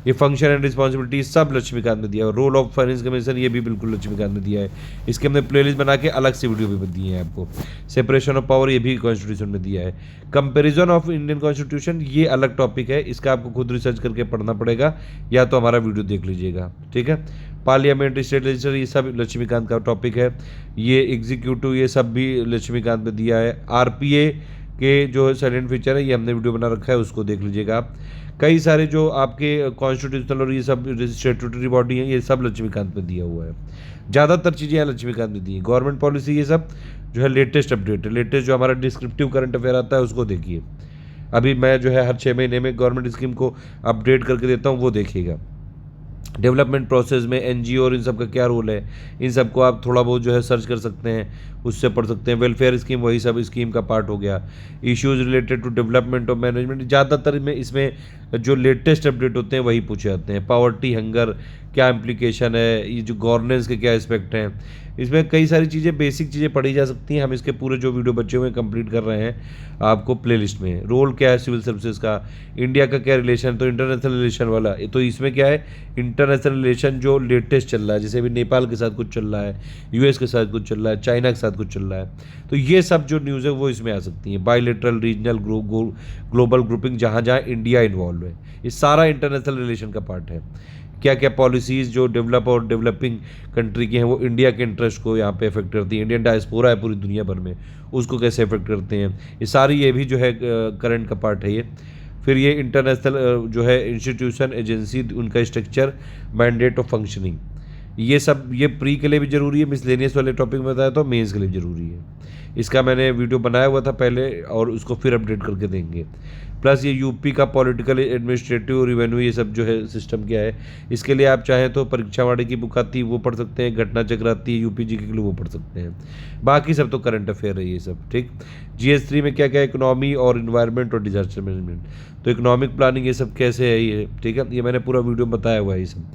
ये फंक्शन एंड रिस्पॉन्सिबिलिटी सब लक्ष्मीकांत ने दिया है। रोल ऑफ फाइनेंस कमीशन ये भी बिल्कुल लक्ष्मीकांत ने दिया है। इसके हमने प्लेलिस्ट बना के अलग से वीडियो भी दिए हैं आपको। सेपरेशन ऑफ पावर ये भी कॉन्स्टिट्यूशन में दिया है। कंपैरिजन ऑफ इंडियन कॉन्स्टिट्यूशन ये अलग टॉपिक है, इसका आपको खुद रिसर्च करके पढ़ना पड़ेगा, या तो हमारा वीडियो देख लीजिएगा, ठीक है। पार्लियामेंट, स्टेट लेजिस्लेचर, ये सब लक्ष्मीकांत का टॉपिक है। ये एग्जीक्यूटिव ये सब भी लक्ष्मीकांत में दिया है। RPA के जो साइलेंट फीचर है ये हमने वीडियो बना रखा है, उसको देख लीजिएगा आप। कई सारे जो आपके कॉन्स्टिट्यूशनल और ये सब स्टेटूटरी बॉडी हैं ये सब लक्ष्मीकांत में दिया हुआ है। ज़्यादातर चीज़ें यहाँ लक्ष्मीकांत में दी हैं। गवर्नमेंट पॉलिसी ये सब जो है लेटेस्ट अपडेट है, लेटेस्ट जो हमारा डिस्क्रिप्टिव करंट अफेयर आता है उसको देखिए। अभी मैं जो है हर 6 महीने में गवर्नमेंट स्कीम को अपडेट करके देता हूँ, वो देखिएगा। डेवलपमेंट प्रोसेस में NGO और इन सब का क्या रोल है, इन सब को आप थोड़ा बहुत जो है सर्च कर सकते हैं, उससे पढ़ सकते हैं। वेलफेयर स्कीम वही सब स्कीम का पार्ट हो गया। Issues related to development of management, ज़्यादातर में इसमें जो लेटेस्ट अपडेट होते हैं वही पूछे जाते हैं। पावर्टी, हंगर क्या इम्प्लीकेशन है, ये जो गवर्नेंस के क्या एस्पेक्ट हैं, इसमें कई सारी चीज़ें बेसिक चीज़ें पढ़ी जा सकती हैं। हम इसके पूरे जो वीडियो बचे हुए कंप्लीट कर रहे हैं आपको प्लेलिस्ट में। रोल क्या है सिविल सर्विसेज का, इंडिया का क्या रिलेशन, तो इंटरनेशनल रिलेशन वाला, तो इसमें क्या है इंटरनेशनल रिलेशन जो लेटेस्ट चल रहा है, जैसे अभी नेपाल के साथ कुछ चल रहा है, US के साथ कुछ चल रहा है, चाइना के साथ कुछ चल रहा है, तो ये सब जो न्यूज़ है वो इसमें आ सकती है। बायलेटरल, रीजनल, ग्लोबल ग्रुपिंग जहाँ जहाँ इंडिया इन्वॉल्व है, ये सारा इंटरनेशनल रिलेशन का पार्ट है। क्या क्या पॉलिसीज़ जो डेवलप और डेवलपिंग कंट्री की हैं वो इंडिया के इंटरेस्ट को यहाँ पे अफेक्ट करती हैं। इंडियन डायस्पोरा है पूरी दुनिया भर में, उसको कैसे अफेक्ट करते हैं, ये सारी ये भी जो है करंट का पार्ट है ये। फिर ये इंटरनेशनल जो है इंस्टीट्यूशन, एजेंसी, उनका स्ट्रक्चर, मैंडेट और फंक्शनिंग, ये सब ये प्री के लिए भी ज़रूरी है। मिसलेनियस वाले टॉपिक में बताया तो मेंस के लिए भी ज़रूरी है। इसका मैंने वीडियो बनाया हुआ था पहले और उसको फिर अपडेट करके देंगे। प्लस ये यूपी का पॉलिटिकल, एडमिनिस्ट्रेटिव, रिवेन्यू, ये सब जो है सिस्टम क्या है, इसके लिए आप चाहें तो परीक्षा वाले की बुक आती है वो पढ़ सकते हैं, घटना चक्र आती है यूपी जी के लिए वो पढ़ सकते हैं। बाकी सब तो करंट अफेयर है ये सब, ठीक। GS3 में क्या क्या, इकोनॉमी और इन्वायरमेंट और डिजास्टर मैनेजमेंट, तो इकोनॉमिक प्लानिंग ये सब कैसे है ये, ठीक है, ये मैंने पूरा वीडियो में बताया हुआ है। ये सब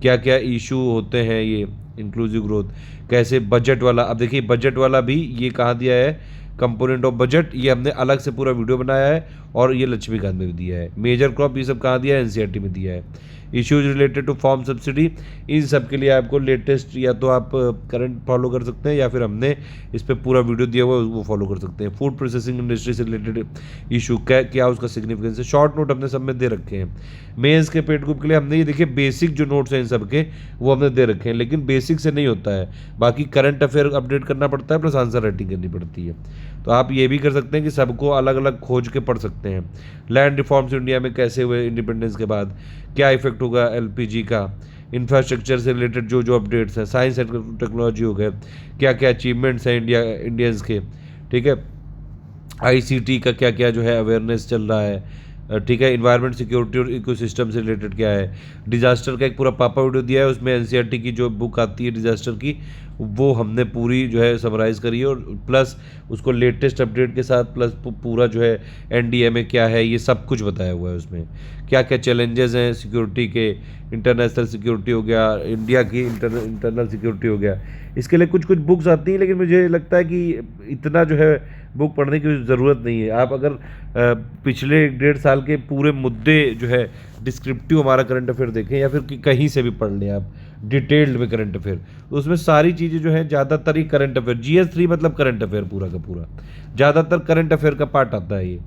क्या क्या इशू होते हैं, ये इंक्लूसिव ग्रोथ कैसे, बजट वाला, अब देखिए बजट वाला भी ये कहाँ दिया है, कंपोनेंट ऑफ बजट, ये हमने अलग से पूरा वीडियो बनाया है और ये लक्ष्मीकांत में भी दिया है। मेजर क्रॉप ये सब कहाँ दिया है, NCERT में दिया है। Issues related to farm subsidy, इन सब के लिए आपको लेटेस्ट या तो आप करंट फॉलो कर सकते हैं या फिर हमने इस पर पूरा वीडियो दिया हुआ है वो फॉलो कर सकते हैं। फूड प्रोसेसिंग इंडस्ट्री से रिलेटेड इशू क्या उसका सिग्निफिकेंस है, शॉर्ट नोट हमने सब में दे रखे हैं। मेंस के पेड ग्रुप के लिए हमने ये देखिए बेसिक जो नोट्स हैं इन सब के वो हमने दे रखे हैं, लेकिन बेसिक से नहीं होता है, बाकी करंट अफेयर अपडेट करना पड़ता है प्लस आंसर राइटिंग करनी पड़ती है। तो आप ये भी कर सकते हैं कि सबको अलग अलग खोज के पढ़ सकते हैं। लैंड रिफॉर्म्स इंडिया में कैसे हुए इंडिपेंडेंस के बाद, क्या इफेक्ट होगा LPG का, इंफ्रास्ट्रक्चर से रिलेटेड जो जो अपडेट्स हैं, साइंस एंड टेक्नोलॉजी हो गए, क्या क्या अचीवमेंट्स हैं इंडियंस के, ठीक है, ICT का क्या क्या जो है अवेयरनेस चल रहा है, ठीक है, इन्वायरमेंट, सिक्योरिटी और इकोसिस्टम से रिलेटेड क्या है, डिजास्टर का एक पूरा पापा वीडियो दिया है, उसमें NCERT की जो बुक आती है डिजास्टर की वो हमने पूरी जो है समराइज़ करी है और प्लस उसको लेटेस्ट अपडेट के साथ प्लस पूरा जो है NDA में क्या है ये सब कुछ बताया हुआ है। उसमें क्या क्या चैलेंजेस हैं सिक्योरिटी के, इंटरनेशनल सिक्योरिटी हो गया, इंडिया की इंटरनल सिक्योरिटी हो गया, इसके लिए कुछ कुछ बुक्स आती हैं, लेकिन मुझे लगता है कि इतना जो है बुक पढ़ने की ज़रूरत नहीं है। आप अगर पिछले 1.5 साल के पूरे मुद्दे जो है डिस्क्रिप्टिव हमारा करंट अफेयर देखें या फिर कहीं से भी पढ़ लें आप डिटेल्ड में करंट अफेयर, तो उसमें सारी चीज़ें जो है ज़्यादातर ही करंट अफेयर, GS3 मतलब करंट अफेयर पूरा का पूरा, ज़्यादातर करंट अफेयर का पार्ट आता है ये।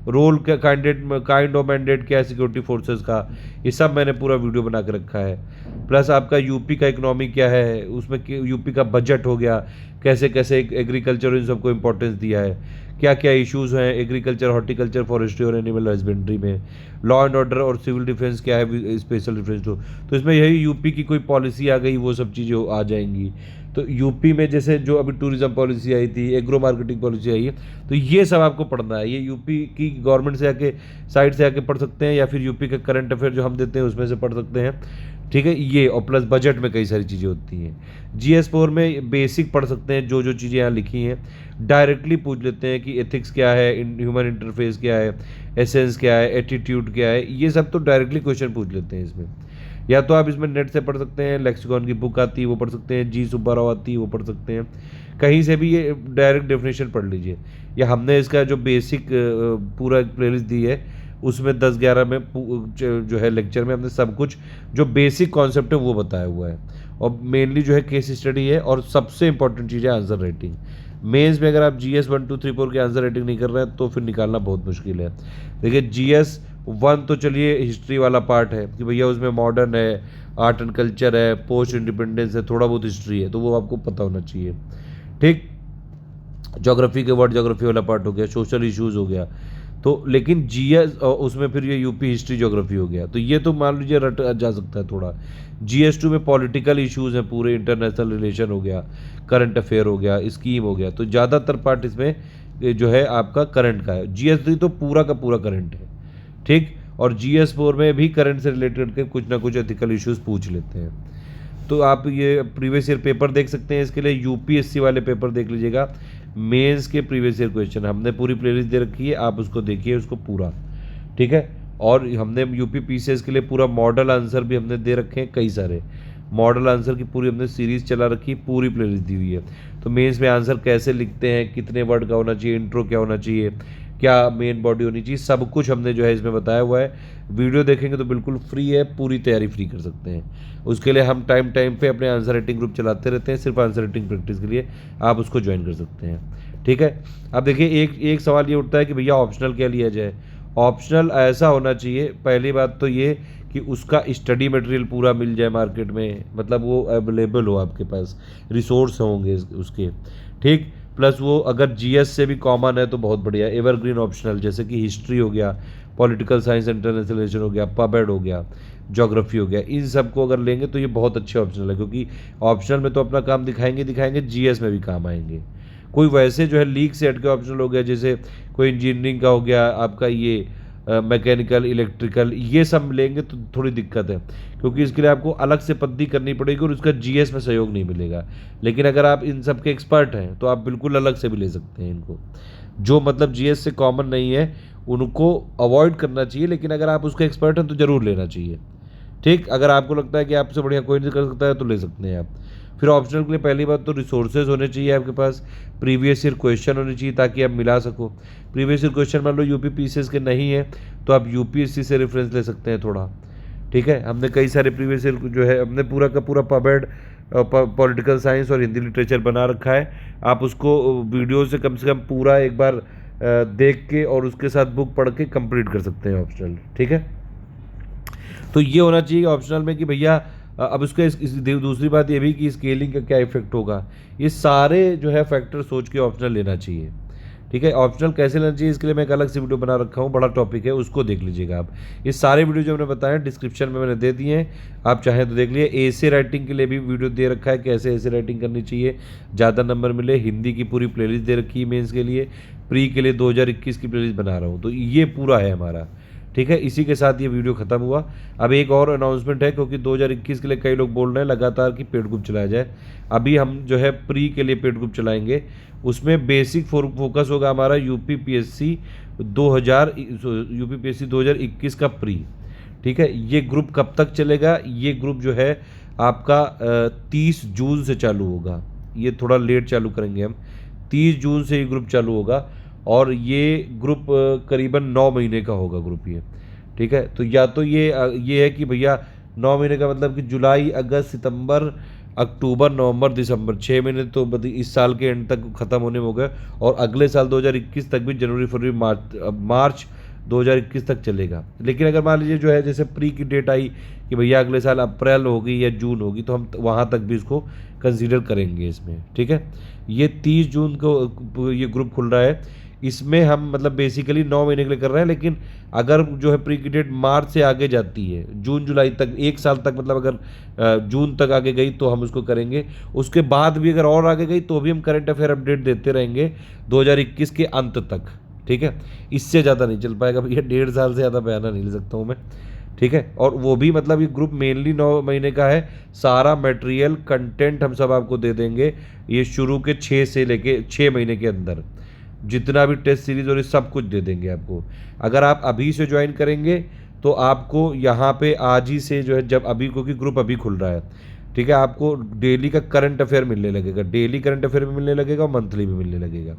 रोल का काइंड ऑफ मैंडेट क्या है सिक्योरिटी फोर्सेस का, ये सब मैंने पूरा वीडियो बना के रखा है। प्लस आपका यूपी का इकोनॉमी क्या है, उसमें यूपी का बजट हो गया, कैसे कैसे एग्रीकल्चर इन सबको इंपॉर्टेंस दिया है, क्या क्या इश्यूज हैं एग्रीकल्चर, हॉर्टिकल्चर, फॉरेस्ट्री और एनिमल हस्बेंड्री में, लॉ एंड ऑर्डर और सिविल डिफेंस क्या है स्पेशल डिफेंस तो इसमें यही यूपी की कोई पॉलिसी आ गई वो सब चीज़ें आ जाएंगी। तो यूपी में जैसे जो अभी टूरिज्म पॉलिसी आई थी, एग्रो मार्केटिंग पॉलिसी आई है, तो ये सब आपको पढ़ना है। ये यूपी की गवर्नमेंट से आके साइड से आके पढ़ सकते हैं या फिर यूपी का करंट अफेयर जो हम देते हैं उसमें से पढ़ सकते हैं, ठीक है। ये और प्लस बजट में कई सारी चीज़ें होती हैं। GS4 में बेसिक पढ़ सकते हैं, जो जो चीज़ें यहाँ लिखी हैं डायरेक्टली पूछ लेते हैं कि एथिक्स क्या है, ह्यूमन इंटरफेस क्या है, एसेंस क्या है, एटीट्यूड क्या है, ये सब तो डायरेक्टली क्वेश्चन पूछ लेते हैं इसमें। या तो आप इसमें नेट से पढ़ सकते हैं, लेक्सिकॉन की बुक आती है वो पढ़ सकते हैं, G सुब्बाराव आती है वो पढ़ सकते हैं, कहीं से भी ये डायरेक्ट डेफिनेशन पढ़ लीजिए। या हमने इसका जो बेसिक पूरा प्लेलिस्ट दी है उसमें 10-11 में जो है लेक्चर में हमने सब कुछ जो बेसिक कॉन्सेप्ट है वो बताया हुआ है, और मेनली जो है केस स्टडी है, और सबसे इंपॉर्टेंट चीज़ है आंसर राइटिंग। मेंस में अगर आप GS 1, 2, 3, 4 के आंसर राइटिंग नहीं कर रहे हैं तो फिर निकालना बहुत मुश्किल है। देखिए GS 1 तो चलिए हिस्ट्री वाला पार्ट है कि भैया उसमें मॉडर्न है, आर्ट एंड कल्चर है, पोस्ट इंडिपेंडेंस है, थोड़ा बहुत हिस्ट्री है, तो वो आपको पता होना चाहिए, ठीक। ज्योग्राफी के वर्ड ज्योग्राफी वाला पार्ट हो गया, सोशल इश्यूज हो गया, तो लेकिन GS उसमें फिर ये यूपी हिस्ट्री ज्योग्राफी हो गया, तो ये तो मान लीजिए रट जा सकता है थोड़ा। GS2 में पॉलिटिकल इश्यूज हैं पूरे, इंटरनेशनल रिलेशन हो गया, करंट अफेयर हो गया, स्कीम हो गया, तो ज़्यादातर पार्ट इसमें जो है आपका करंट का है। GS3 तो पूरा का पूरा करंट है, ठीक। और GS4 में भी करंट से रिलेटेड के कुछ ना कुछ एथिकल इश्यूज पूछ लेते हैं। तो आप ये प्रीवियस ईयर पेपर देख सकते हैं, इसके लिए UPSC वाले पेपर देख लीजिएगा। मेंस के प्रीवियस ईयर क्वेश्चन हमने पूरी प्लेलिस्ट दे रखी है, आप उसको देखिए उसको पूरा, ठीक है। और हमने UP PCS के लिए पूरा मॉडल आंसर भी हमने दे रखे हैं, कई सारे मॉडल आंसर की पूरी हमने सीरीज चला रखी है, पूरी प्लेलिस्ट दी हुई है। तो मेंस में आंसर कैसे लिखते हैं, कितने वर्ड का होना चाहिए, इंट्रो क्या होना चाहिए, क्या मेन बॉडी होनी चाहिए, सब कुछ हमने जो है इसमें बताया हुआ है। वीडियो देखेंगे तो बिल्कुल फ्री है, पूरी तैयारी फ्री कर सकते हैं। उसके लिए हम टाइम टाइम पे अपने आंसर राइटिंग ग्रुप चलाते रहते हैं, सिर्फ आंसर राइटिंग प्रैक्टिस के लिए आप उसको ज्वाइन कर सकते हैं, ठीक है। अब देखिए एक सवाल ये उठता है कि भैया ऑप्शनल क्या लिया जाए। ऑप्शनल ऐसा होना चाहिए, पहली बात तो ये कि उसका स्टडी मटेरियल पूरा मिल जाए मार्केट में, मतलब वो अवेलेबल हो आपके पास, रिसोर्स होंगे उसके, ठीक। प्लस वो अगर जीएस से भी कॉमन है तो बहुत बढ़िया। एवरग्रीन ऑप्शनल जैसे कि हिस्ट्री हो गया, पॉलिटिकल साइंस इंटरनेशनल रिलेशन हो गया, पबेड हो गया, ज्योग्राफी हो गया, इन सब को अगर लेंगे तो ये बहुत अच्छे ऑप्शनल है, क्योंकि ऑप्शनल में तो अपना काम दिखाएंगे, जीएस में भी काम आएंगे। कोई वैसे जो है लीक से हटके ऑप्शनल हो गया, जैसे कोई इंजीनियरिंग का हो गया आपका, ये मैकेनिकल, इलेक्ट्रिकल, ये सब लेंगे तो थोड़ी दिक्कत है, क्योंकि इसके लिए आपको अलग से पद्धति करनी पड़ेगी और उसका जीएस में सहयोग नहीं मिलेगा। लेकिन अगर आप इन सब के एक्सपर्ट हैं तो आप बिल्कुल अलग से भी ले सकते हैं इनको। जो मतलब जीएस से कॉमन नहीं है उनको अवॉइड करना चाहिए, लेकिन अगर आप उसके एक्सपर्ट हैं तो ज़रूर लेना चाहिए। ठीक, अगर आपको लगता है कि आपसे बढ़िया कोई नहीं कर सकता है तो ले सकते हैं आप। फिर ऑप्शनल के लिए पहली बात तो रिसोर्सेज होने चाहिए आपके पास, प्रीवियस ईयर क्वेश्चन होने चाहिए ताकि आप मिला सको। प्रीवियस ईयर क्वेश्चन मान लो यूपी पीसीएस के नहीं है तो आप यूपीएससी से रेफरेंस ले सकते हैं थोड़ा। ठीक है, हमने कई सारे प्रीवियस ईयर जो है हमने पूरा का पूरा पबेड पॉलिटिकल साइंस और हिंदी लिटरेचर बना रखा है। आप उसको वीडियो से कम पूरा एक बार देख के और उसके साथ बुक पढ़ के कंप्लीट कर सकते हैं ऑप्शनल। ठीक है, तो ये होना चाहिए ऑप्शनल में कि भैया अब उसका दूसरी बात ये भी कि स्केलिंग का क्या इफेक्ट होगा, ये सारे जो है फैक्टर सोच के ऑप्शनल लेना चाहिए। ठीक है, ऑप्शनल कैसे लेना चाहिए इसके लिए मैं एक अलग से वीडियो बना रखा हूँ, बड़ा टॉपिक है, उसको देख लीजिएगा आप। ये सारे वीडियो जो मैंने बताए डिस्क्रिप्शन में मैंने दे दिए हैं, आप चाहें तो देख लिए। एसे राइटिंग के लिए भी वीडियो दे रखा है, कैसे एसे राइटिंग करनी चाहिए, ज़्यादा नंबर मिले। हिंदी की पूरी प्लेलिस्ट दे रखी है मेंस के लिए, प्री के लिए 2021 की प्लेलिस्ट बना रहा हूँ, तो ये पूरा है हमारा। ठीक है, इसी के साथ ये वीडियो खत्म हुआ। अब एक और अनाउंसमेंट है, क्योंकि 2021 के लिए कई लोग बोल रहे हैं लगातार कि पेड ग्रुप चलाया जाए। अभी हम जो है प्री के लिए पेड ग्रुप चलाएंगे, उसमें बेसिक फोकस होगा हमारा यूपीपीएससी 2021 का प्री। ठीक है, ये ग्रुप कब तक चलेगा, ये ग्रुप जो है आपका 30 जून से चालू होगा। ये थोड़ा लेट चालू करेंगे हम, 30 जून से ये ग्रुप चालू होगा और ये ग्रुप करीबन 9 महीने का होगा ग्रुप ये। ठीक है, तो या तो ये है कि भैया 9 महीने का मतलब कि जुलाई, अगस्त, सितंबर, अक्टूबर, नवंबर, दिसंबर, 6 महीने तो इस साल के एंड तक ख़त्म होने में हो गए, और अगले साल 2021 तक भी जनवरी, फरवरी, मार्च 2021 तक चलेगा। लेकिन अगर मान लीजिए जो है जैसे प्री की डेट आई कि भैया अगले साल अप्रैल होगी या जून होगी, तो हम वहाँ तक भी इसको कंसीडर करेंगे इसमें। ठीक है, ये 30 जून को ये ग्रुप खुल रहा है, इसमें हम मतलब बेसिकली 9 महीने के लिए कर रहे हैं, लेकिन अगर जो है प्री की डेट मार्च से आगे जाती है, जून जुलाई तक, एक साल तक, मतलब अगर जून तक आगे गई तो हम उसको करेंगे। उसके बाद भी अगर और आगे गई तो भी हम करंट अफेयर अपडेट देते रहेंगे 2021 के अंत तक। ठीक है, इससे ज़्यादा नहीं चल पाएगा भैया, 1.5 साल से ज़्यादा बयाना नहीं ले सकता हूँ मैं। ठीक है, और वो भी मतलब ये ग्रुप मेनली 9 महीने का है, सारा मटेरियल कंटेंट हम सब आपको दे देंगे ये शुरू के 6 से लेके 6 महीने के अंदर, जितना भी टेस्ट सीरीज और ये सब कुछ दे देंगे आपको। अगर आप अभी से ज्वाइन करेंगे तो आपको यहाँ पे आज ही से जो है, जब अभी क्योंकि ग्रुप अभी खुल रहा है, ठीक है, आपको डेली का करंट अफेयर मिलने लगेगा, डेली करंट अफेयर भी मिलने लगेगा और मंथली भी मिलने लगेगा।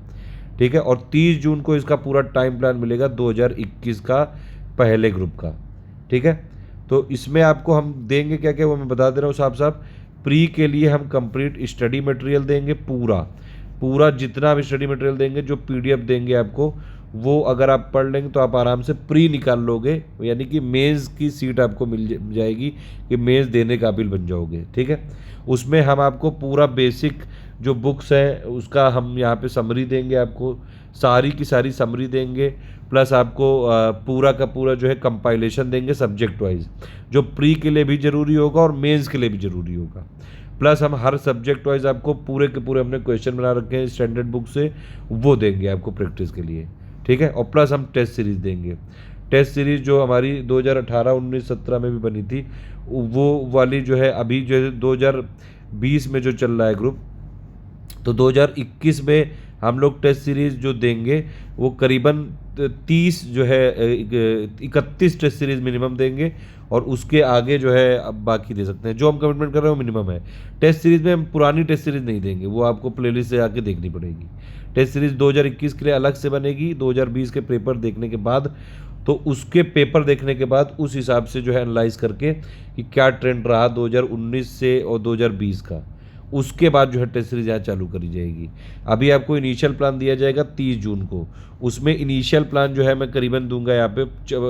ठीक है, और 30 जून को इसका पूरा टाइम प्लान मिलेगा 2021 का पहले ग्रुप का। ठीक है, तो इसमें आपको हम देंगे क्या क्या वो मैं बता दे रहा हूँ साफ साफ। प्री के लिए हम कंप्लीट स्टडी मटेरियल देंगे, पूरा जितना भी स्टडी मटेरियल देंगे, जो पीडीएफ देंगे आपको, वो अगर आप पढ़ लेंगे तो आप आराम से प्री निकाल लोगे, यानी कि मेंस की सीट आपको मिल जाएगी कि मेंस देने काबिल बन जाओगे। ठीक है, उसमें हम आपको पूरा बेसिक जो बुक्स है उसका हम यहाँ पे समरी देंगे, आपको सारी की सारी समरी देंगे, प्लस आपको पूरा का पूरा जो है कंपाइलेशन देंगे सब्जेक्ट वाइज, जो प्री के लिए भी ज़रूरी होगा और मेंस के लिए भी ज़रूरी होगा। प्लस हम हर सब्जेक्ट वाइज आपको पूरे के पूरे हमने क्वेश्चन बना रखे हैं स्टैंडर्ड बुक से, वो देंगे आपको प्रैक्टिस के लिए। ठीक है, और प्लस हम टेस्ट सीरीज़ देंगे। टेस्ट सीरीज़ जो हमारी 2018, 19, 17 में भी बनी थी, वो वाली जो है अभी जो है 2020 में जो चल रहा है ग्रुप, तो 2021 में हम लोग टेस्ट सीरीज़ जो देंगे वो करीबन 30 जो है 31 टेस्ट सीरीज़ मिनिमम देंगे, और उसके आगे जो है अब बाकी दे सकते हैं, जो हम कमिटमेंट कर रहे हैं वो मिनिमम है। टेस्ट सीरीज़ में हम पुरानी टेस्ट सीरीज़ नहीं देंगे, वो आपको प्लेलिस्ट से आके देखनी पड़ेगी। टेस्ट सीरीज़ 2021 के लिए अलग से बनेगी, 2020 के पेपर देखने के बाद, तो उसके पेपर देखने के बाद उस हिसाब से जो है एनालाइज करके कि क्या ट्रेंड रहा 2019 से और 2020 का, उसके बाद जो है टेस्ट सीरीज यहाँ चालू करी जाएगी। अभी आपको इनिशियल प्लान दिया जाएगा 30 जून को, उसमें इनिशियल प्लान जो है मैं करीबन दूंगा यहाँ पे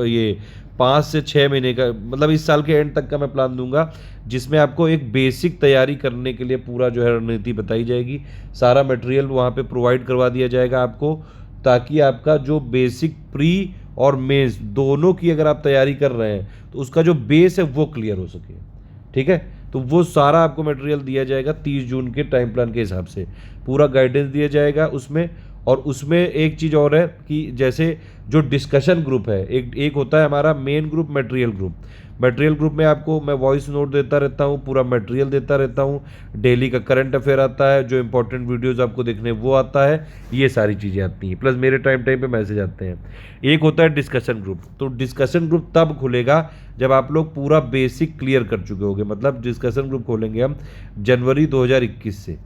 ये 5 से 6 महीने का, मतलब इस साल के एंड तक का मैं प्लान दूंगा, जिसमें आपको एक बेसिक तैयारी करने के लिए पूरा जो है रणनीति बताई जाएगी। सारा मटेरियल वहाँ पे प्रोवाइड करवा दिया जाएगा आपको, ताकि आपका जो बेसिक प्री और मेंस दोनों की अगर आप तैयारी कर रहे हैं तो उसका जो बेस है वो क्लियर हो सके। ठीक है, तो वो सारा आपको मटेरियल दिया जाएगा 30 जून के टाइम प्लान के हिसाब से, पूरा गाइडेंस दिया जाएगा उसमें। और उसमें एक चीज़ और है कि जैसे जो डिस्कशन ग्रुप है, एक होता है हमारा main group material group. Material group में आपको मैं वॉइस नोट देता रहता हूँ, पूरा मटेरियल देता रहता हूँ, डेली का करंट अफेयर आता है, जो इंपॉर्टेंट वीडियोस आपको देखने वो आता है, ये सारी चीज़ें आती हैं, प्लस मेरे टाइम पे मैसेज आते हैं। एक होता है डिस्कशन ग्रुप, तो डिस्कशन ग्रुप तब खुलेगा जब आप लोग पूरा बेसिक क्लियर कर चुके होंगे, मतलब डिस्कशन ग्रुप खोलेंगे हम जनवरी 2021 से,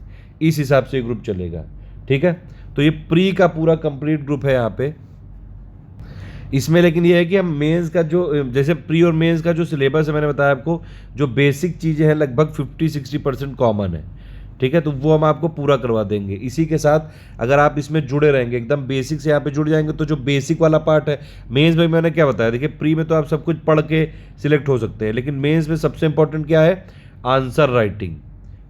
इस हिसाब से ग्रुप चलेगा। ठीक है, तो ये प्री का पूरा कंप्लीट ग्रुप है यहाँ पे इसमें। लेकिन ये है कि हम मेंस का जो, जैसे प्री और मेंस का जो सिलेबस है, मैंने बताया आपको, जो बेसिक चीज़ें हैं लगभग 50-60% कॉमन है। ठीक है, तो वो हम आपको पूरा करवा देंगे। इसी के साथ अगर आप इसमें जुड़े रहेंगे, एकदम बेसिक से यहाँ पे जुड़ जाएंगे, तो जो बेसिक वाला पार्ट है मेंस में, मैंने क्या बताया, देखिए प्री में तो आप सब कुछ पढ़ के सिलेक्ट हो सकते हैं, लेकिन मेंस में सबसे इंपॉर्टेंट क्या है, आंसर राइटिंग।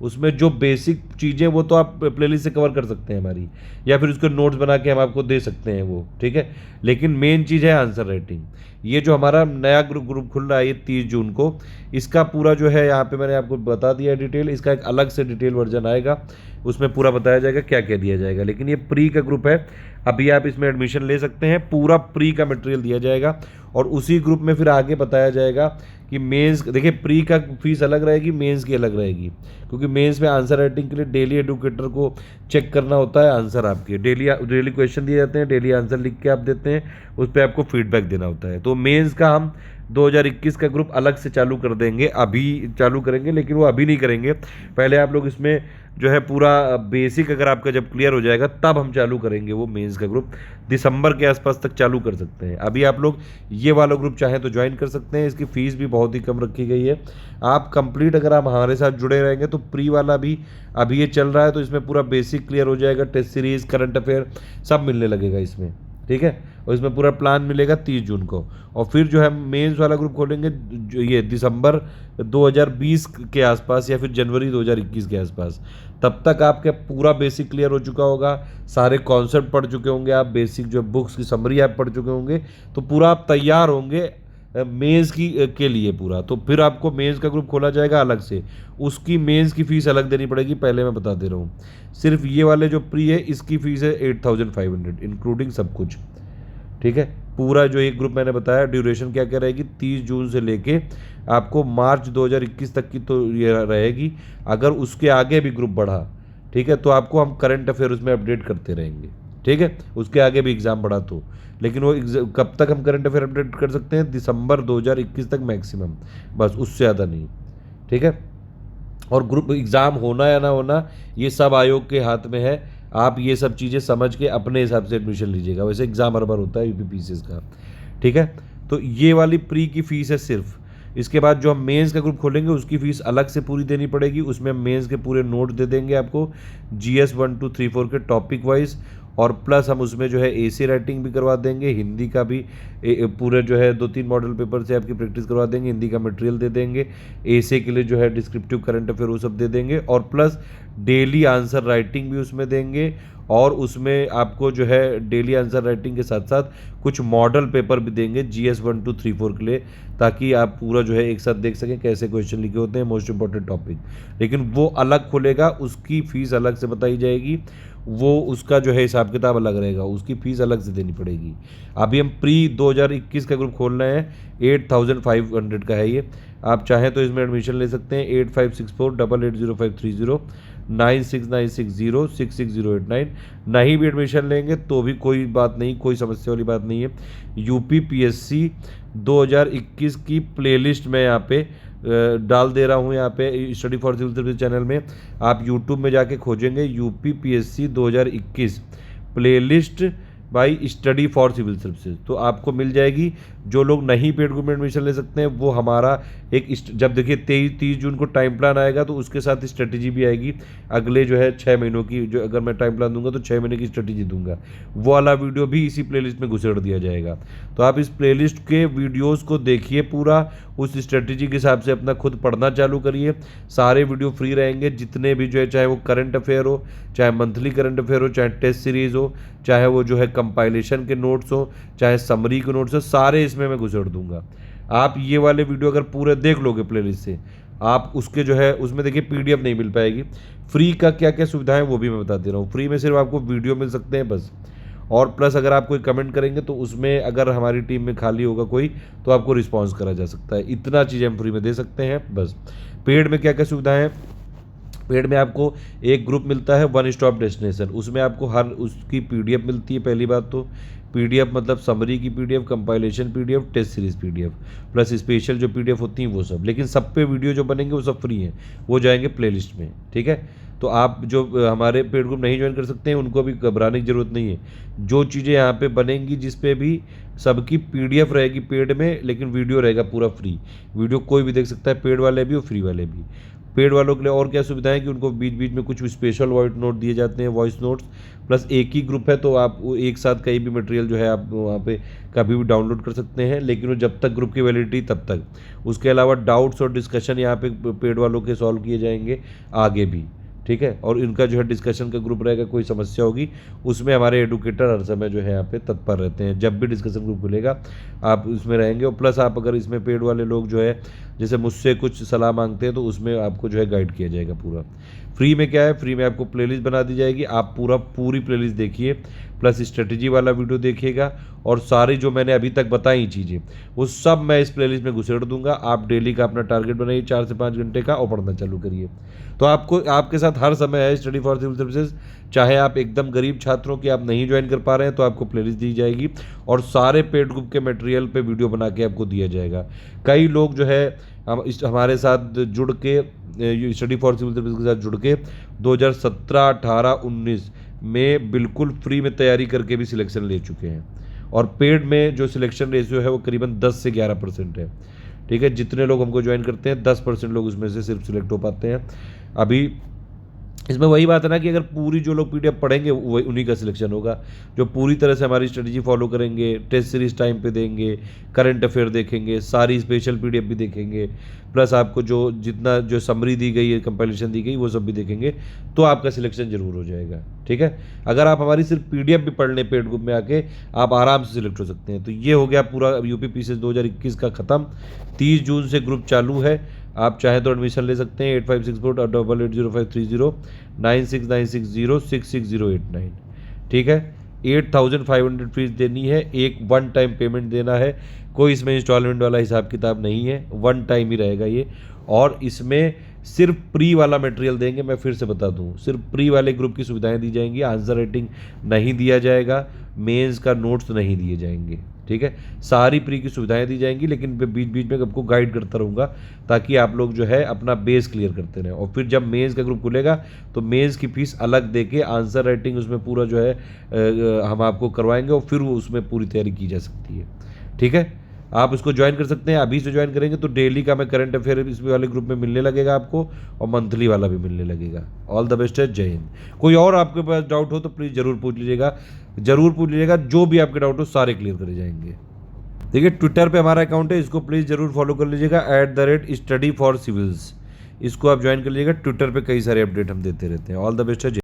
उसमें जो बेसिक चीज़ें वो तो आप प्लेलिस्ट से कवर कर सकते हैं हमारी, या फिर उसके नोट्स बना के हम आपको दे सकते हैं वो। ठीक है, लेकिन मेन चीज़ है आंसर राइटिंग। ये जो हमारा नया ग्रुप खुल रहा है ये 30 जून को, इसका पूरा जो है यहाँ पे मैंने आपको बता दिया डिटेल, इसका एक अलग से डिटेल वर्जन आएगा, उसमें पूरा बताया जाएगा क्या क्या दिया जाएगा। लेकिन ये प्री का ग्रुप है, अभी आप इसमें एडमिशन ले सकते हैं, पूरा प्री का मटेरियल दिया जाएगा। और उसी ग्रुप में फिर आगे बताया जाएगा कि मेंस, देखिए प्री का फीस अलग रहेगी, मेंस की अलग रहेगी, क्योंकि मेंस में आंसर राइटिंग के लिए डेली एडुकेटर को चेक करना होता है आंसर आपके, डेली क्वेश्चन दिए जाते हैं, डेली आंसर लिख के आप देते हैं, उस पर आपको फीडबैक देना होता है। तो मेंस का हम 2021 का ग्रुप अलग से चालू कर देंगे, अभी चालू करेंगे, लेकिन वो अभी नहीं करेंगे, पहले आप लोग इसमें जो है पूरा बेसिक अगर आपका जब क्लियर हो जाएगा तब हम चालू करेंगे वो मेंस का ग्रुप। दिसंबर के आसपास तक चालू कर सकते हैं। अभी आप लोग ये वाला ग्रुप चाहें तो ज्वाइन कर सकते हैं, इसकी फ़ीस भी बहुत ही कम रखी गई है। आप कंप्लीट अगर आप हमारे साथ जुड़े रहेंगे तो प्री वाला भी अभी ये चल रहा है, तो इसमें पूरा बेसिक क्लियर हो जाएगा, टेस्ट सीरीज़, करंट अफेयर सब मिलने लगेगा इसमें। ठीक है, और इसमें पूरा प्लान मिलेगा 30 जून को। और फिर जो है मेंस वाला ग्रुप खोलेंगे जो ये दिसंबर 2020 के आसपास या फिर जनवरी 2021 के आसपास, तब तक आपका पूरा बेसिक क्लियर हो चुका होगा, सारे कॉन्सेप्ट पढ़ चुके होंगे आप, बेसिक जो बुक्स की समरी आप पढ़ चुके होंगे, तो पूरा आप तैयार होंगे मेंस की के लिए पूरा। तो फिर आपको मेंस का ग्रुप खोला जाएगा अलग से, उसकी मेंस की फ़ीस अलग देनी पड़ेगी, पहले मैं बता दे रहा हूँ। सिर्फ ये वाले जो प्री है इसकी फ़ीस है 8500 इंक्लूडिंग सब कुछ। ठीक है, पूरा जो एक ग्रुप मैंने बताया, ड्यूरेशन क्या क्या रहेगी, 30 जून से लेके आपको मार्च 2021 तक की तो ये रहेगी। अगर उसके आगे भी ग्रुप बढ़ा, ठीक है, तो आपको हम करंट अफेयर उसमें अपडेट करते रहेंगे। ठीक है, उसके आगे भी एग्ज़ाम बढ़ा तो, लेकिन वो कब तक हम करंट अफेयर अपडेट कर सकते हैं, दिसंबर 2021 तक मैक्सिमम, बस उससे ज़्यादा नहीं। ठीक है, और ग्रुप एग्ज़ाम होना या ना होना ये सब आयोग के हाथ में है, आप ये सब चीज़ें समझ के अपने हिसाब से एडमिशन लीजिएगा। वैसे एग्ज़ाम हर बार होता है यूपीपीसीएस का। ठीक है, तो ये वाली प्री की फ़ीस है सिर्फ। इसके बाद जो हम मेंस का ग्रुप खोलेंगे उसकी फ़ीस अलग से पूरी देनी पड़ेगी, उसमें हम मेंस के पूरे नोट दे देंगे आपको, GS 1 2 3 4 के टॉपिक वाइज, और प्लस हम उसमें जो है एसे राइटिंग भी करवा देंगे, हिंदी का भी पूरे जो है 2-3 मॉडल पेपर से आपकी प्रैक्टिस करवा देंगे, हिंदी का मटेरियल दे देंगे, एसे के लिए जो है डिस्क्रिप्टिव करंट अफेयर वो सब दे देंगे, और प्लस डेली आंसर राइटिंग भी उसमें देंगे। और उसमें आपको जो है डेली आंसर राइटिंग के साथ साथ कुछ मॉडल पेपर भी देंगे GS 1 2 3 4 के लिए, ताकि आप पूरा जो है एक साथ देख सकें कैसे क्वेश्चन लिखे होते हैं, मोस्ट इंपॉर्टेंट टॉपिक। लेकिन वो अलग खुलेगा, उसकी फ़ीस अलग से बताई जाएगी, वो उसका जो है हिसाब किताब अलग रहेगा, उसकी फ़ीस अलग से देनी पड़ेगी। अभी हम प्री 2021 का ग्रुप खोल रहे हैं, 8500 का है ये। आप चाहें तो इसमें एडमिशन ले सकते हैं, 8564880530, 9696066089। नहीं भी एडमिशन लेंगे तो भी कोई बात नहीं, कोई समस्या वाली बात नहीं है। UPPSC 2021 की प्लेलिस्ट में यहाँ पे डाल दे रहा हूँ, यहाँ पे study for civil service channel में आप यूट्यूब में जाके खोजेंगे UPPSC 2021 प्लेलिस्ट भाई स्टडी फॉर सिविल सर्विसेज, तो आपको मिल जाएगी। जो लोग नहीं पेड ग्रुप में एडमिशन ले सकते हैं वो हमारा जब देखिए 23 जून को टाइम प्लान आएगा तो उसके साथ स्ट्रेटेजी भी आएगी अगले जो है 6 महीनों की। जो अगर मैं टाइम प्लान दूंगा तो 6 महीने की स्ट्रेटेजी दूंगा, वो वाला वीडियो भी इसी प्लेलिस्ट में घुसेड़ दिया जाएगा। तो आप इस प्लेलिस्ट के वीडियोज़ को देखिए पूरा, उस स्ट्रेटेजी के हिसाब से अपना खुद पढ़ना चालू करिए। सारे वीडियो फ्री रहेंगे, जितने भी जो है, चाहे वो करंट अफेयर हो, चाहे मंथली करंट अफेयर हो, चाहे टेस्ट सीरीज़ हो, चाहे वो जो है कंपाइलेशन के नोट्स हो, चाहे समरी के नोट्स हो, सारे इसमें मैं घुसेड़ दूंगा। आप ये वाले वीडियो अगर पूरे देख लोगे प्लेलिस्ट से, आप उसके जो है उसमें देखिए पीडीएफ नहीं मिल पाएगी। फ्री का क्या क्या सुविधा है वो भी मैं बता दे रहा हूँ। फ्री में सिर्फ आपको वीडियो मिल सकते हैं बस, और प्लस अगर आप कोई कमेंट करेंगे तो उसमें अगर हमारी टीम में खाली होगा कोई तो आपको रिस्पॉन्स करा जा सकता है। इतना चीज़ हम फ्री में दे सकते हैं बस। पेड में क्या क्या सुविधाएं हैं? पेड में आपको एक ग्रुप मिलता है वन स्टॉप डेस्टिनेशन, उसमें आपको हर उसकी पीडीएफ मिलती है। पहली बात तो पीडीएफ मतलब समरी की PDF, compilation PDF, test series PDF, plus special जो पीडीएफ होती हैं वो सब। लेकिन सब पे वीडियो जो बनेंगे वो सब फ्री हैं, वो जाएंगे प्लेलिस्ट में, ठीक है। तो आप जो हमारे पेड ग्रुप नहीं ज्वाइन कर सकते हैं उनको भी घबराने की ज़रूरत नहीं है। जो चीज़ें यहाँ पे बनेंगी जिस पे भी सबकी पीडीएफ रहेगी पेड में, लेकिन वीडियो रहेगा पूरा फ्री। वीडियो कोई भी देख सकता है, पेड वाले भी और फ्री वाले भी। पेड वालों के लिए और क्या सुविधा है कि उनको बीच बीच में कुछ स्पेशल वॉइस नोट दिए जाते हैं, वॉइस नोट्स, प्लस एक ही ग्रुप है तो आप वो एक साथ कहीं भी मटेरियल जो है आप वहाँ पे कभी भी डाउनलोड कर सकते हैं, लेकिन वो जब तक ग्रुप की वैलिडिटी तब तक। उसके अलावा डाउट्स और डिस्कशन यहाँ पे पेड वालों के सॉल्व किए जाएंगे आगे भी, ठीक है। और इनका जो है डिस्कशन का ग्रुप रहेगा, कोई समस्या होगी उसमें हमारे एडुकेटर हर समय जो है यहाँ पे तत्पर रहते हैं। जब भी डिस्कशन ग्रुप खुलेगा आप उसमें रहेंगे। और प्लस आप अगर इसमें पेड वाले लोग जो है जैसे मुझसे कुछ सलाह मांगते हैं तो उसमें आपको जो है गाइड किया जाएगा पूरा। फ्री में क्या है, फ्री में आपको प्लेलिस्ट बना दी जाएगी, आप पूरी प्लेलिस्ट देखिए, प्लस स्ट्रेटेजी वाला वीडियो देखिएगा, और सारी जो मैंने अभी तक बताई चीज़ें वो सब मैं इस प्लेलिस्ट में घुसेड़ दूंगा। आप डेली का अपना टारगेट बनाइए 4 से 5 घंटे का और पढ़ना चालू करिए। तो आपको आपके साथ हर समय है स्टडी फॉर सिविल सर्विसेज। चाहे आप एकदम गरीब छात्रों की आप नहीं ज्वाइन कर पा रहे हैं तो आपको प्लेलिस्ट दी जाएगी, और सारे पेड ग्रुप के मटेरियल पे वीडियो बना के आपको दिया जाएगा। कई लोग जो है हमारे साथ जुड़ के स्टडी फॉर सिविल सर्विस के साथ जुड़ के 2017, 18, 19 में बिल्कुल फ्री में तैयारी करके भी सिलेक्शन ले चुके हैं। और पेड में जो सिलेक्शन रेशियो है वो करीबन 10 से 11% है, ठीक है। जितने लोग हमको ज्वाइन करते हैं 10% लोग उसमें से सिर्फ सिलेक्ट हो पाते हैं। अभी इसमें वही बात है ना कि अगर पूरी जो लोग पीडीएफ पढ़ेंगे वही उन्हीं का सिलेक्शन होगा, जो पूरी तरह से हमारी स्ट्रेटजी फॉलो करेंगे, टेस्ट सीरीज टाइम पे देंगे, करंट अफेयर देखेंगे, सारी स्पेशल पीडीएफ भी देखेंगे, प्लस आपको जो जितना जो समरी दी गई है, कंपाइलेशन दी गई, वो सब भी देखेंगे, तो आपका सिलेक्शन जरूर हो जाएगा, ठीक है। अगर आप हमारी सिर्फ पीडीएफ भी पढ़ लें पेड ग्रुप में आके, आप आराम से सिलेक्ट हो सकते हैं। तो ये हो गया पूरा यूपी पीसीएस 2021 का ख़त्म। 30 जून से ग्रुप चालू है, आप चाहें तो एडमिशन ले सकते हैं। 8564880530 9696066089, ठीक है। 8500 फीस देनी है, एक वन टाइम पेमेंट देना है, कोई इसमें इंस्टॉलमेंट वाला हिसाब किताब नहीं है, वन टाइम ही रहेगा ये। और इसमें सिर्फ प्री वाला मटेरियल देंगे, मैं फिर से बता दूं, सिर्फ प्री वाले ग्रुप की सुविधाएं दी जाएंगी, आंसर राइटिंग नहीं दिया जाएगा, मेंस का नोट्स नहीं दिए जाएंगे, ठीक है। सारी प्री की सुविधाएं दी जाएंगी, लेकिन बीच बीच में आपको गाइड करता रहूँगा ताकि आप लोग जो है अपना बेस क्लियर करते रहें। और फिर जब मेंस का ग्रुप खुलेगा तो मेंस की फीस अलग देके आंसर राइटिंग उसमें पूरा जो है हम आपको करवाएंगे, और फिर वो उसमें पूरी तैयारी की जा सकती है, ठीक है। आप उसको ज्वाइन कर सकते हैं। अभी से ज्वाइन करेंगे तो डेली का मैं करंट अफेयर इस वाले ग्रुप में मिलने लगेगा आपको, और मंथली वाला भी मिलने लगेगा। ऑल द बेस्ट है, जय हिंद। कोई और आपके पास डाउट हो तो प्लीज़ ज़रूर पूछ लीजिएगा, जो भी आपके डाउट हो सारे क्लियर करे जाएंगे। देखिए ट्विटर पे हमारा अकाउंट है, इसको प्लीज़ ज़रूर फॉलो कर लीजिएगा, @study for civils। इसको आप ज्वाइन कर लीजिएगा। ट्विटर पे कई सारे अपडेट हम देते रहते हैं। ऑल द बेस्ट है।